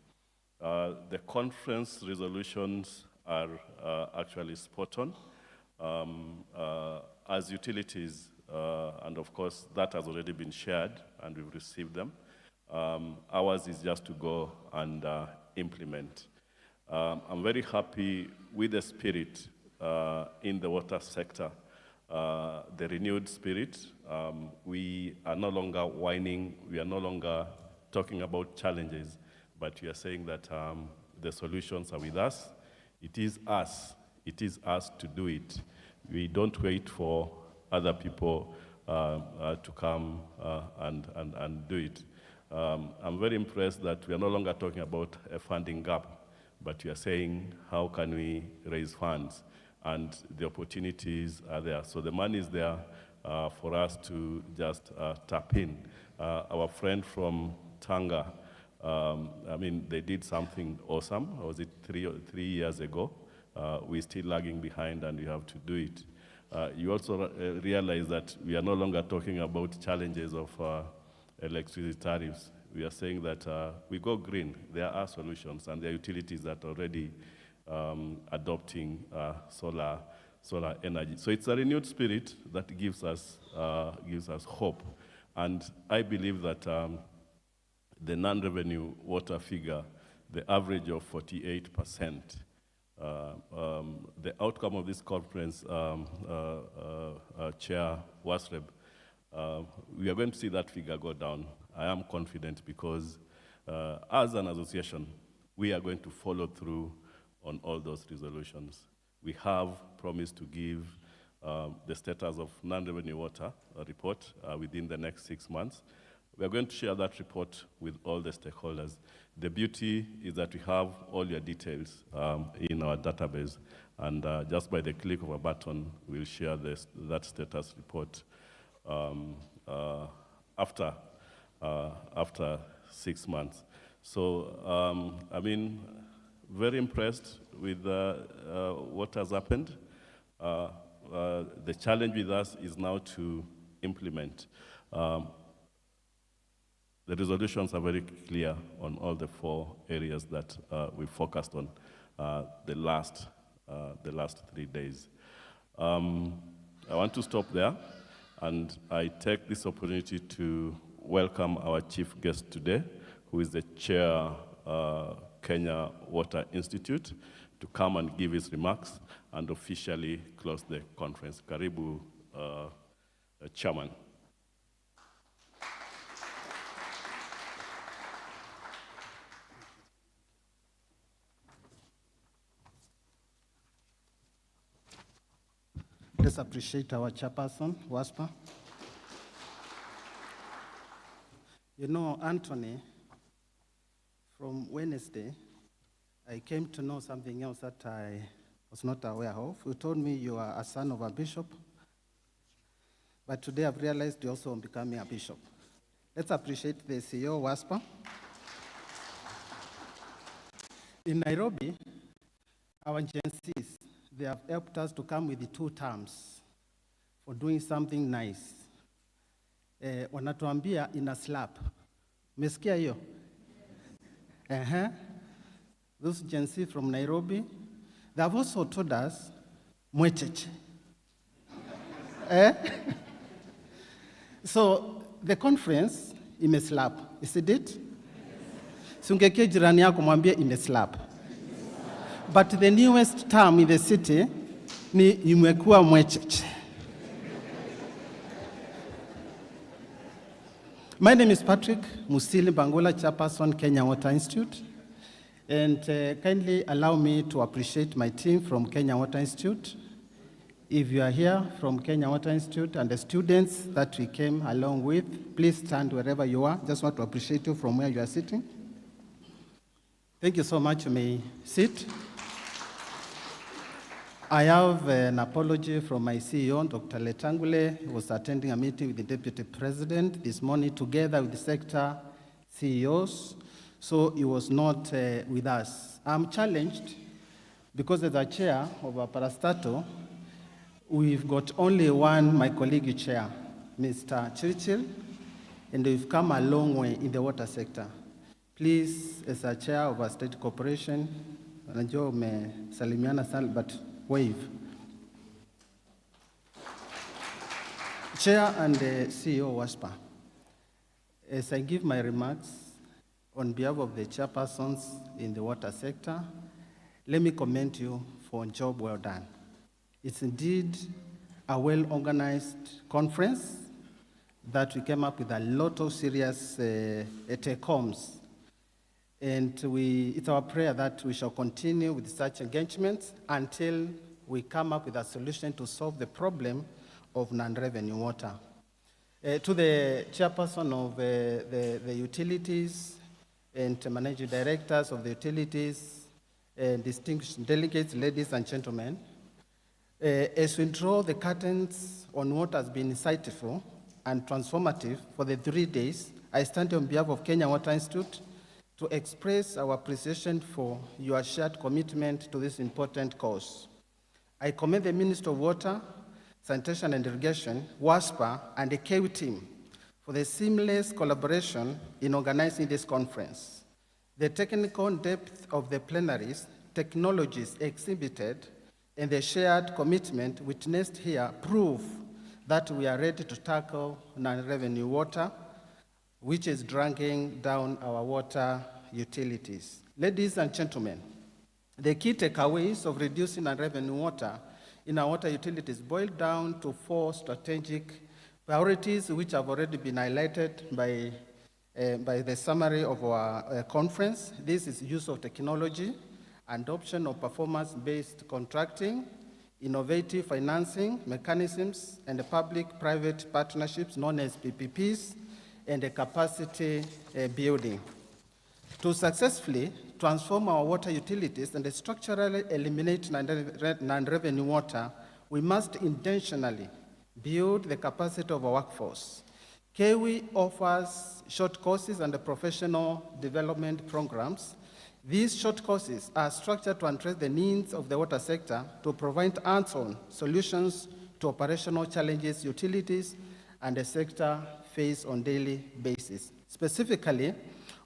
The conference resolutions are actually spot on. As utilities, and of course, that has already been shared, and we've received them. Ours is just to go and implement. I'm very happy with the spirit in the water sector, the renewed spirit. We are no longer whining, we are no longer talking about challenges, but we are saying that the solutions are with us. It is us to do it. We don't wait for other people to come and do it. I'm very impressed that we are no longer talking about a funding gap, but we are saying, how can we raise funds? And the opportunities are there. So the money is there for us to just tap in. Our friend from Tanga, I mean, they did something awesome. Was it 3 years ago? We're still lagging behind, and we have to do it. You also realize that we are no longer talking about challenges of electricity tariffs. We are saying that we go green. There are solutions, and there are utilities that are already adopting solar energy. So it's a renewed spirit that gives us hope. And I believe that the non-revenue water figure, the average of 48%, the outcome of this conference, Chair Wasreb, we are going to see that figure go down. I am confident because as an association, we are going to follow through on all those resolutions. We have promised to give the status of non-revenue water report within the next 6 months. We are going to share that report with all the stakeholders. The beauty is that we have all your details in our database, and just by the click of a button, we'll share that status report after 6 months. So, I mean, very impressed with what has happened. The challenge with us is now to implement. The resolutions are very clear on all the 4 areas that we focused on the last 3 days. I want to stop there, and I take this opportunity to welcome our chief guest today, who is the chair Kenya Water Institute, to come and give his remarks and officially close the conference. Karibu, Chairman. Let's appreciate our chairperson, WASPA. You know, Anthony, from Wednesday, I came to know something else that I was not aware of. You told me you are a son of a bishop, but today I've realized you're also becoming a bishop. Let's appreciate the CEO, WASPA. In Nairobi, our Gen Zs, they have helped us to come with the 2 terms for doing something nice. Wanatuambia ina slap. Mesikia hiyo? Those Gen Z from Nairobi, they have also told us, mwecheche. So the conference imeslap, is it? Sungekie jirani yako mwambie imeslap. But the newest term in the city ni imekuwa mwecheche. My name is Patrick Musili Bangula, chairperson, Kenya Water Institute. And kindly allow me to appreciate my team from Kenya Water Institute. If you are here from Kenya Water Institute and the students that we came along with, please stand wherever you are. Just want to appreciate you from where you are sitting. Thank you so much. You may sit. I have an apology from my CEO, Dr. Letangule, who was attending a meeting with the Deputy President this morning together with the sector CEOs, so he was not with us. I'm challenged because as a chair of a parastatal, we've got only one, my colleague chair, Mr. Churchill, and we've come a long way in the water sector. Please, as a chair of a state corporation, najua umesalimiana sana, but wave. Chair and the CEO WASPA, as I give my remarks on behalf of the chairpersons in the water sector let me commend you for a job well done. It's indeed a well-organized conference that we came up with a lot of serious take-homes. And it's our prayer that we shall continue with such engagements until we come up with a solution to solve the problem of non-revenue water. To the chairperson of the utilities and managing directors of the utilities, distinguished delegates, ladies and gentlemen, as we draw the curtains on what has been insightful and transformative for the 3 days, I stand on behalf of Kenya Water Institute to express our appreciation for your shared commitment to this important cause. I commend the Minister of Water, Sanitation and Irrigation, WASPA, and the KEWI team for the seamless collaboration in organizing this conference. The technical depth of the plenaries, technologies exhibited, and the shared commitment witnessed here prove that we are ready to tackle non-revenue water, which is dragging down our water utilities. Ladies and gentlemen, the key takeaways of reducing non-revenue water in our water utilities boil down to 4 strategic priorities, which have already been highlighted by the summary of our conference. This is use of technology, adoption of performance-based contracting, innovative financing mechanisms, and the public-private partnerships known as PPPs, and the capacity building. To successfully transform our water utilities and structurally eliminate non-revenue water, we must intentionally build the capacity of our workforce. KEWI offers short courses and professional development programs. These short courses are structured to address the needs of the water sector to provide hands-on solutions to operational challenges utilities and the sector face on a daily basis. Specifically,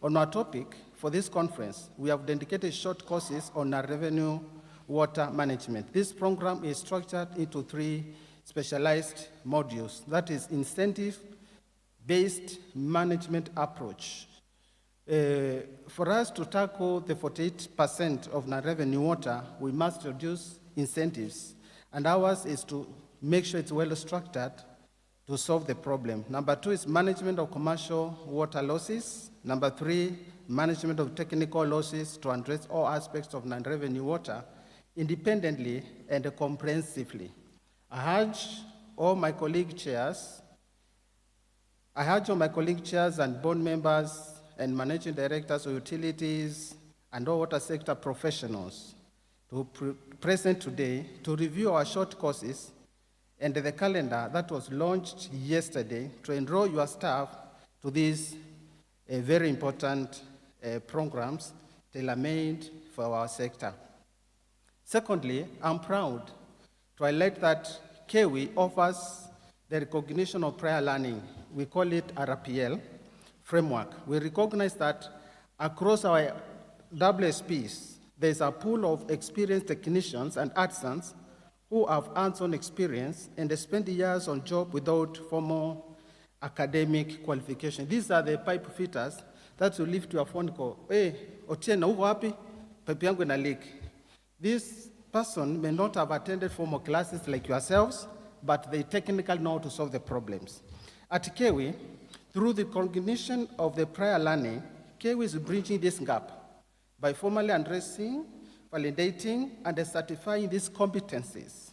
on our topic for this conference, we have dedicated short courses on our revenue water management. This program is structured into 3 specialized modules. That is incentive-based management approach. For us to tackle the 48% of non-revenue water, we must reduce incentives. And ours is to make sure it's well structured to solve the problem. Number 2 is management of commercial water losses. Number 3, management of technical losses to address all aspects of non-revenue water independently and comprehensively. I urge all my colleague chairs and board members and managing directors of utilities and all water sector professionals to present today to review our short courses and the calendar that was launched yesterday to enroll your staff to these very important programs tailor-made for our sector. Secondly, I'm proud to highlight that KEWI offers the recognition of prior learning. We call it RPL framework. We recognize that across our WSPs, there's a pool of experienced technicians and artisans who have hands-on experience and they spend years on job without formal academic qualification. These are the pipe fitters that will lift your phone call. Hey, Otieno, uko wapi? Pipe yangu ina leak. This person may not have attended formal classes like yourselves, but they technically know how to solve the problems. At KEWI, through the recognition of the prior learning, KEWI is bridging this gap by formally addressing, validating, and certifying these competencies.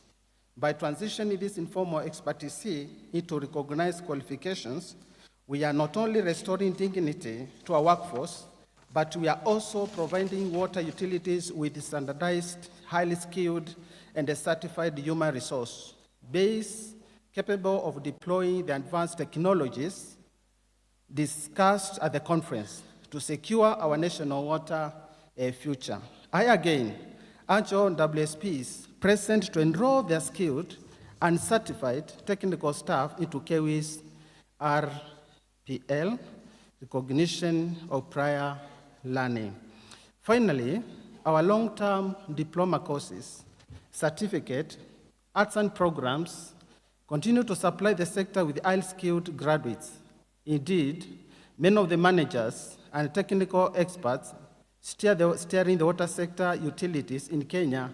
By transitioning this informal expertise into recognized qualifications, we are not only restoring dignity to our workforce, but we are also providing water utilities with standardized, highly skilled, and a certified human resource base capable of deploying the advanced technologies discussed at the conference to secure our national water future. I again urge all WSPs present to enroll their skilled and certified technical staff into KEWI's RPL, recognition of prior learning. Finally, our long-term diploma courses, certificate, arts and programs continue to supply the sector with highly skilled graduates. Indeed, many of the managers and technical experts steering the water sector utilities in Kenya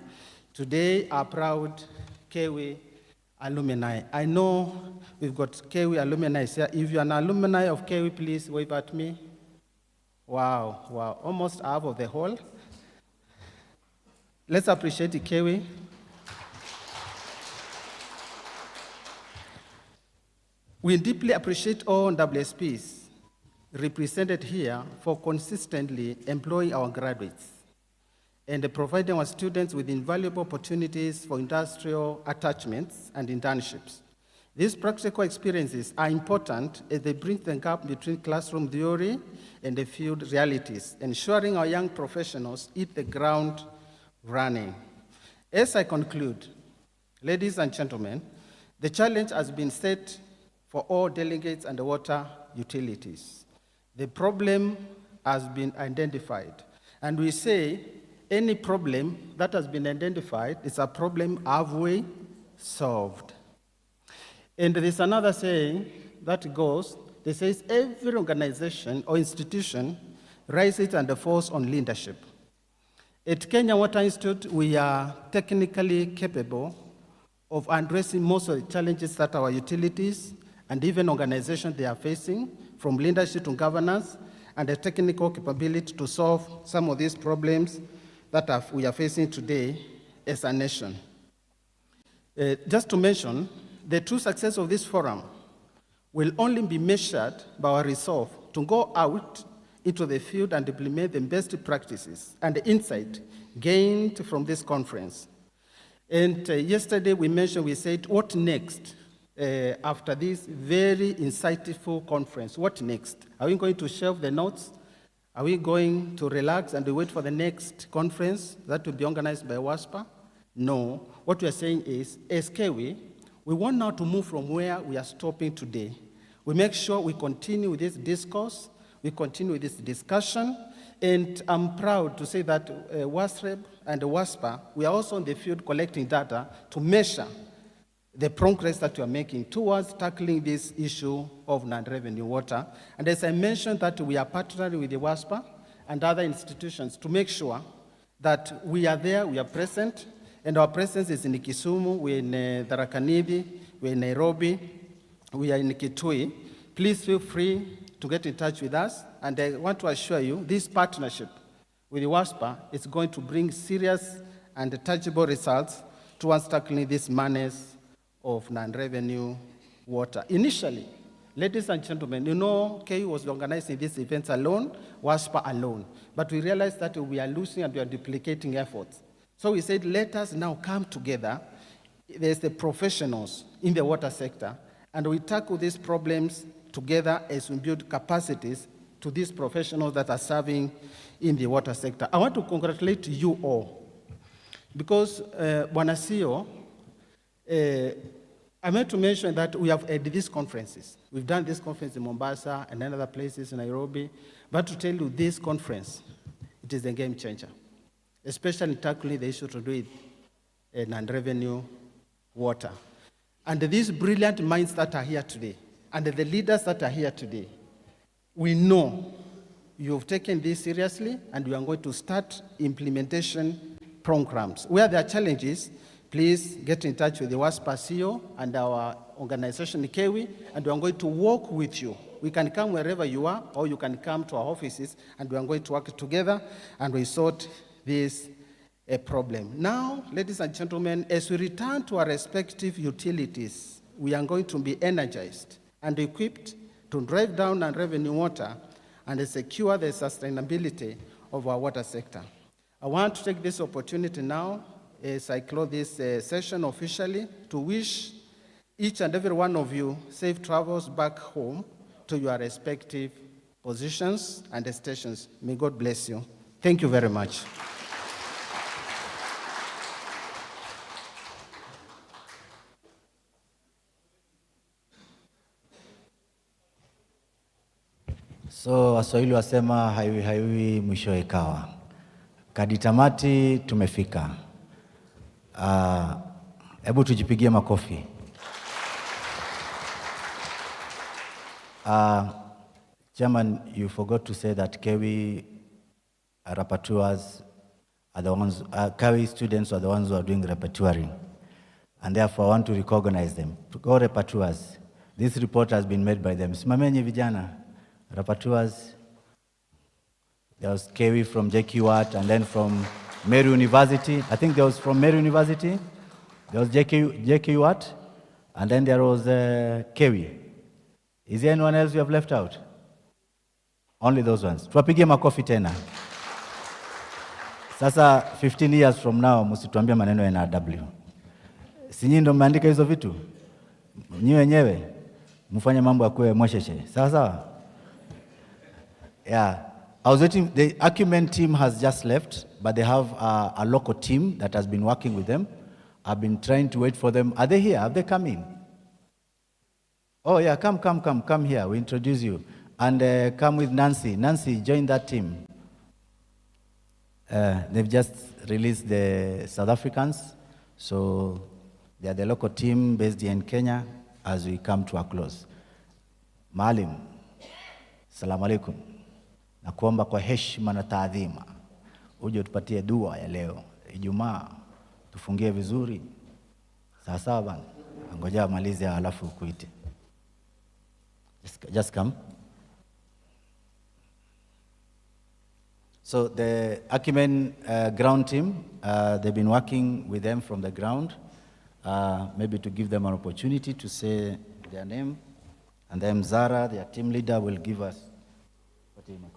today are proud KEWI alumni. I know we've got KEWI alumni here. If you're an alumni of KEWI, please wave at me. Wow, wow, almost half of the whole. Let's appreciate the KEWI. We deeply appreciate all WSPs represented here for consistently employing our graduates and providing our students with invaluable opportunities for industrial attachments and internships. These practical experiences are important as they bridge the gap between classroom theory and the field realities, ensuring our young professionals hit the ground running. As I conclude, ladies and gentlemen, the challenge has been set for all delegates and the water utilities. The problem has been identified, and we say any problem that has been identified is a problem halfway solved. And there's another saying that goes, that says every organization or institution rises and falls on leadership. At Kenya Water Institute, we are technically capable of addressing most of the challenges that our utilities and even organizations they are facing, from leadership to governance, and the technical capability to solve some of these problems that we are facing today as a nation. Just to mention, the true success of this forum will only be measured by our resolve to go out into the field and implement the best practices and the insight gained from this conference. And yesterday we said, what next? After this very insightful conference, what next? Are we going to shelve the notes? Are we going to relax and wait for the next conference that will be organized by WASPA? No. What we are saying is, as KEWI, we want now to move from where we are stopping today. We make sure we continue with this discourse, we continue with this discussion, and I'm proud to say that WASREB and WASPA, we are also in the field collecting data to measure the progress that we are making towards tackling this issue of non-revenue water. And as I mentioned that we are partnering with the WASPA and other institutions to make sure that we are there, we are present, and our presence is in Kisumu, we're in Tharaka Nithi, we're in Nairobi, we are in Kitui. Please feel free to get in touch with us, and I want to assure you this partnership with the WASPA is going to bring serious and tangible results towards tackling this menace of non-revenue water. Initially, ladies and gentlemen, you know, KEWI was organizing these events alone, WASPA alone. But we realized that we are losing and we are duplicating efforts. So we said, let us now come together. There's the professionals in the water sector, and we tackle these problems together as we build capacities to these professionals that are serving in the water sector. I want to congratulate you all, because Bwana CEO, I meant to mention that we have had these conferences. We've done this conference in Mombasa and in other places in Nairobi. But to tell you, this conference, it is a game changer, especially tackling the issue to do with non-revenue water. And these brilliant minds that are here today, and the leaders that are here today, we know you've taken this seriously, and we are going to start implementation programs. Where there are challenges, please get in touch with the WASPA CEO and our organization, KEWI, and we are going to work with you. We can come wherever you are, or you can come to our offices, and we are going to work together and we sort this problem. Now, ladies and gentlemen, as we return to our respective utilities, we are going to be energized and equipped to drive down non-revenue water and secure the sustainability of our water sector. I want to take this opportunity now, as I close this session officially, to wish each and every one of you safe travels back home to your respective positions and stations. May God bless you. Thank you very much. So Waswahili wasema haiwi haiwi mwisho ikawa. Kadi tamati tumefika. Hebu tujipigie makofi. Chairman, you forgot to say that KEWI rapporteurs are the ones, KAWI students are the ones who are doing rapporteuring. And therefore, I want to recognize them. To go rapporteurs, this report has been made by them. Simamenyi vijana, rapporteurs. There was KAWI from JKUAT, and then from Meru University. I think there was from Meru University. There was JKUAT, and then there was KAWI. Is there anyone else you have left out? Only those ones. Tuwapigie makofi tena. Sasa 15 years from now, msituambie maneno ya NRW. Si nyinyi ndio mmeandika hizo vitu? Nyinyi wenyewe mfanye mambo ya kuwe mwesheshe. Sawa sawa? Yeah. I was waiting, the Acumen team has just left, but they have a local team that has been working with them. I've been trying to wait for them. Are they here? Have they come in? Oh yeah, come here. We introduce you. And come with Nancy. Nancy, join that team. They've just released the South Africans, so they are the local team based here in Kenya as we come to a close. Maalim, salamu alaikum. Nakuomba kwa heshima na taadhima, uje tupatie dua ya leo. Ijumaa, tufungie vizuri. Sawa sawa bana. Ngoja amalize alafu kuite. Just come. So the Acumen ground team, they've been working with them from the ground, maybe to give them an opportunity to say their name. And then Zara, their team leader, will give us. What do you mean?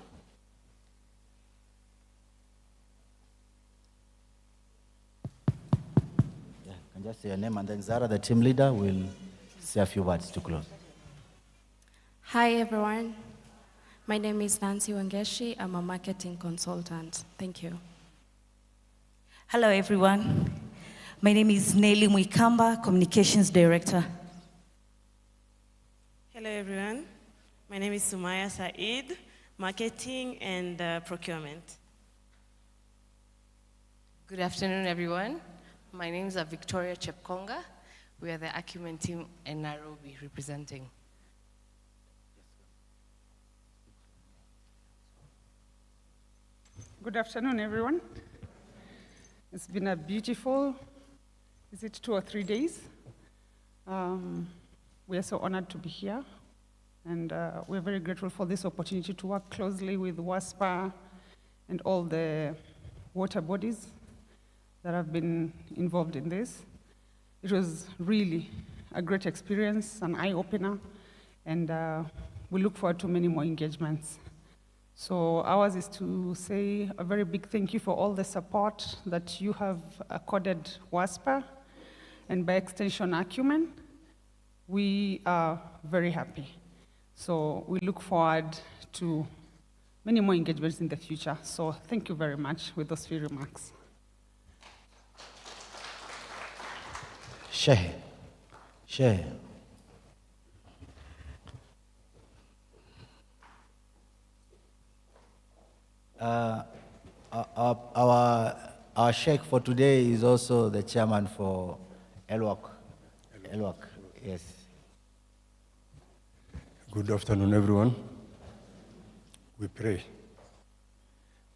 Yeah, can just say your name, and then Zara, the team leader, will say a few words to close. Hi, everyone. My name is Nancy Wangeshi. I'm a marketing consultant. Thank you. Hello, everyone. My name is Nelly Mwikamba, Communications Director. Hello, everyone. My name is Sumaya Said, Marketing and Procurement. Good afternoon, everyone. My name is Victoria Chepkonga. We are the Acumen team in Nairobi representing. Good afternoon, everyone. It's been a beautiful, is it 2 or 3 days? We are so honored to be here, and we're very grateful for this opportunity to work closely with WASPA and all the water bodies that have been involved in this. It was really a great experience, an eye-opener, and we look forward to many more engagements. So ours is to say a very big thank you for all the support that you have accorded WASPA, and by extension Acumen. We are very happy. So we look forward to many more engagements in the future. So thank you very much with those few remarks. Share. Our sheikh for today is also the chairman for ELWAC. ELWAC, yes. Good afternoon, everyone. We pray.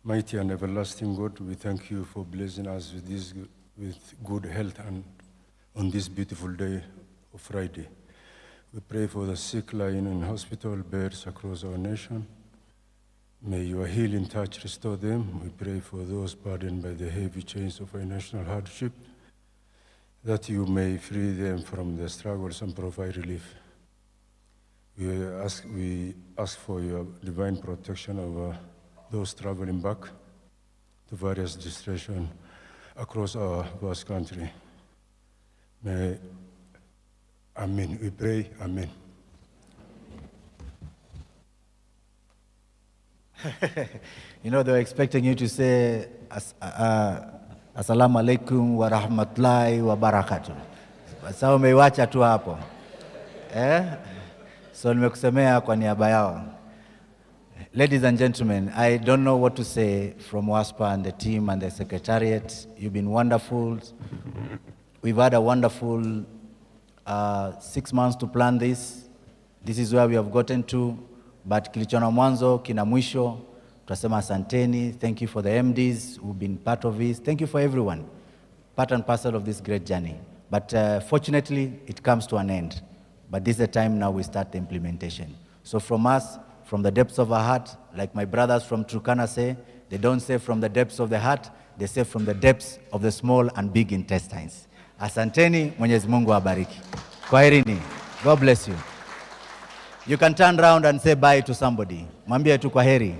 Mighty and everlasting God, we thank you for blessing us with good health and on this beautiful day of Friday. We pray for the sick lying in hospital beds across our nation. May your healing touch restore them. We pray for those burdened by the heavy chains of financial hardship, that you may free them from the struggles and provide relief. We ask for your divine protection over those traveling back to various destinations across our vast country. Amen. We pray, amen. You know, they were expecting you to say, Assalamu alaikum wa rahmatullahi wa barakatuh. Sasa umeiwacha tu hapo. So nimekusemea kwa niaba yao. Ladies and gentlemen, I don't know what to say from WASPA and the team and the secretariat. You've been wonderful. We've had a wonderful 6 months to plan this. This is where we have gotten to. But kilicho na mwanzo kina mwisho. Tunasema asanteni. Thank you for the MDs who've been part of this. Thank you for everyone, part and parcel of this great journey. But fortunately, it comes to an end. But this is the time now we start the implementation. So from us, from the depths of our heart, like my brothers from Turkana say, they don't say from the depths of the heart, they say from the depths of the small and big intestines. Asanteni, Mwenyezi Mungu awabariki. Kwaherini. God bless you. You can turn around and say bye to somebody. Mwambie tu kwaheri.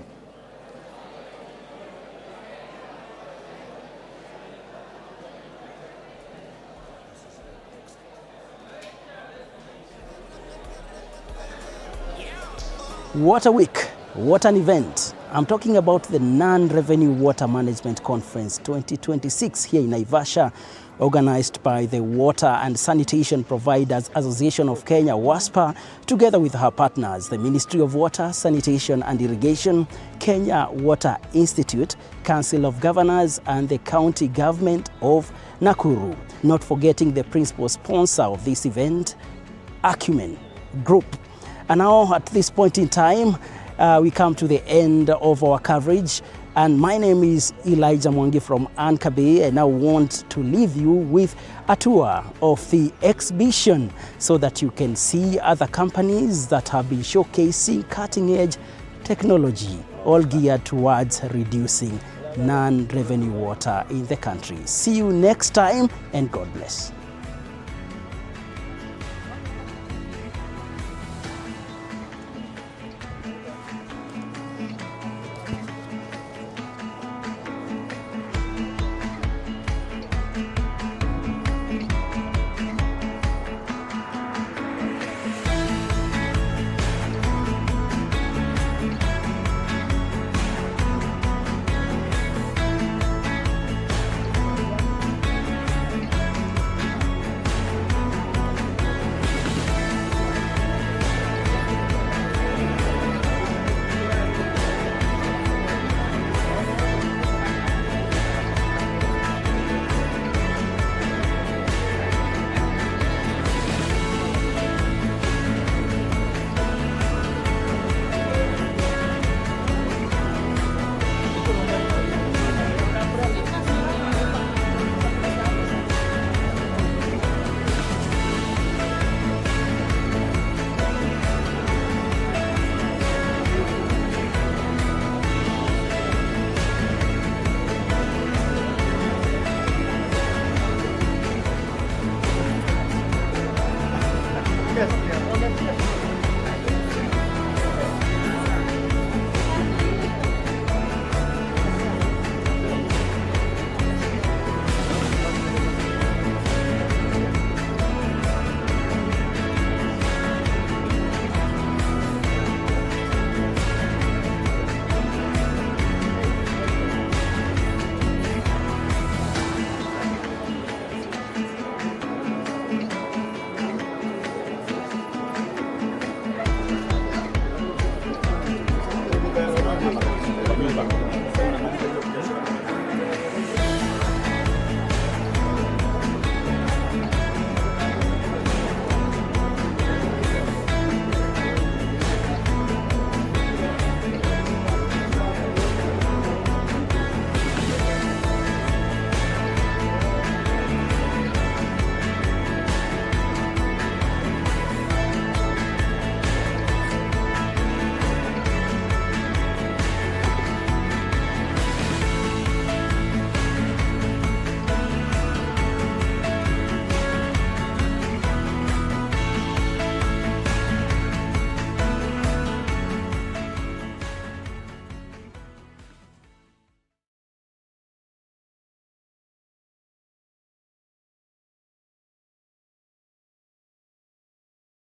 What a week, what an event. I'm talking about the Non-Revenue Water Management Conference 2026 here in Naivasha, organized by the Water and Sanitation Providers Association of Kenya, WASPA, together with her partners, the Ministry of Water, Sanitation and Irrigation, Kenya Water Institute, Council of Governors, and the County Government of Nakuru. Not forgetting the principal sponsor of this event, Acumen Group. And now, at this point in time, we come to the end of our coverage. And my name is Elijah Mwangi from Ankabe, and I want to leave you with a tour of the exhibition so that you can see other companies that have been showcasing cutting-edge technology, all geared towards reducing non-revenue water in the country. See you next time, and God bless.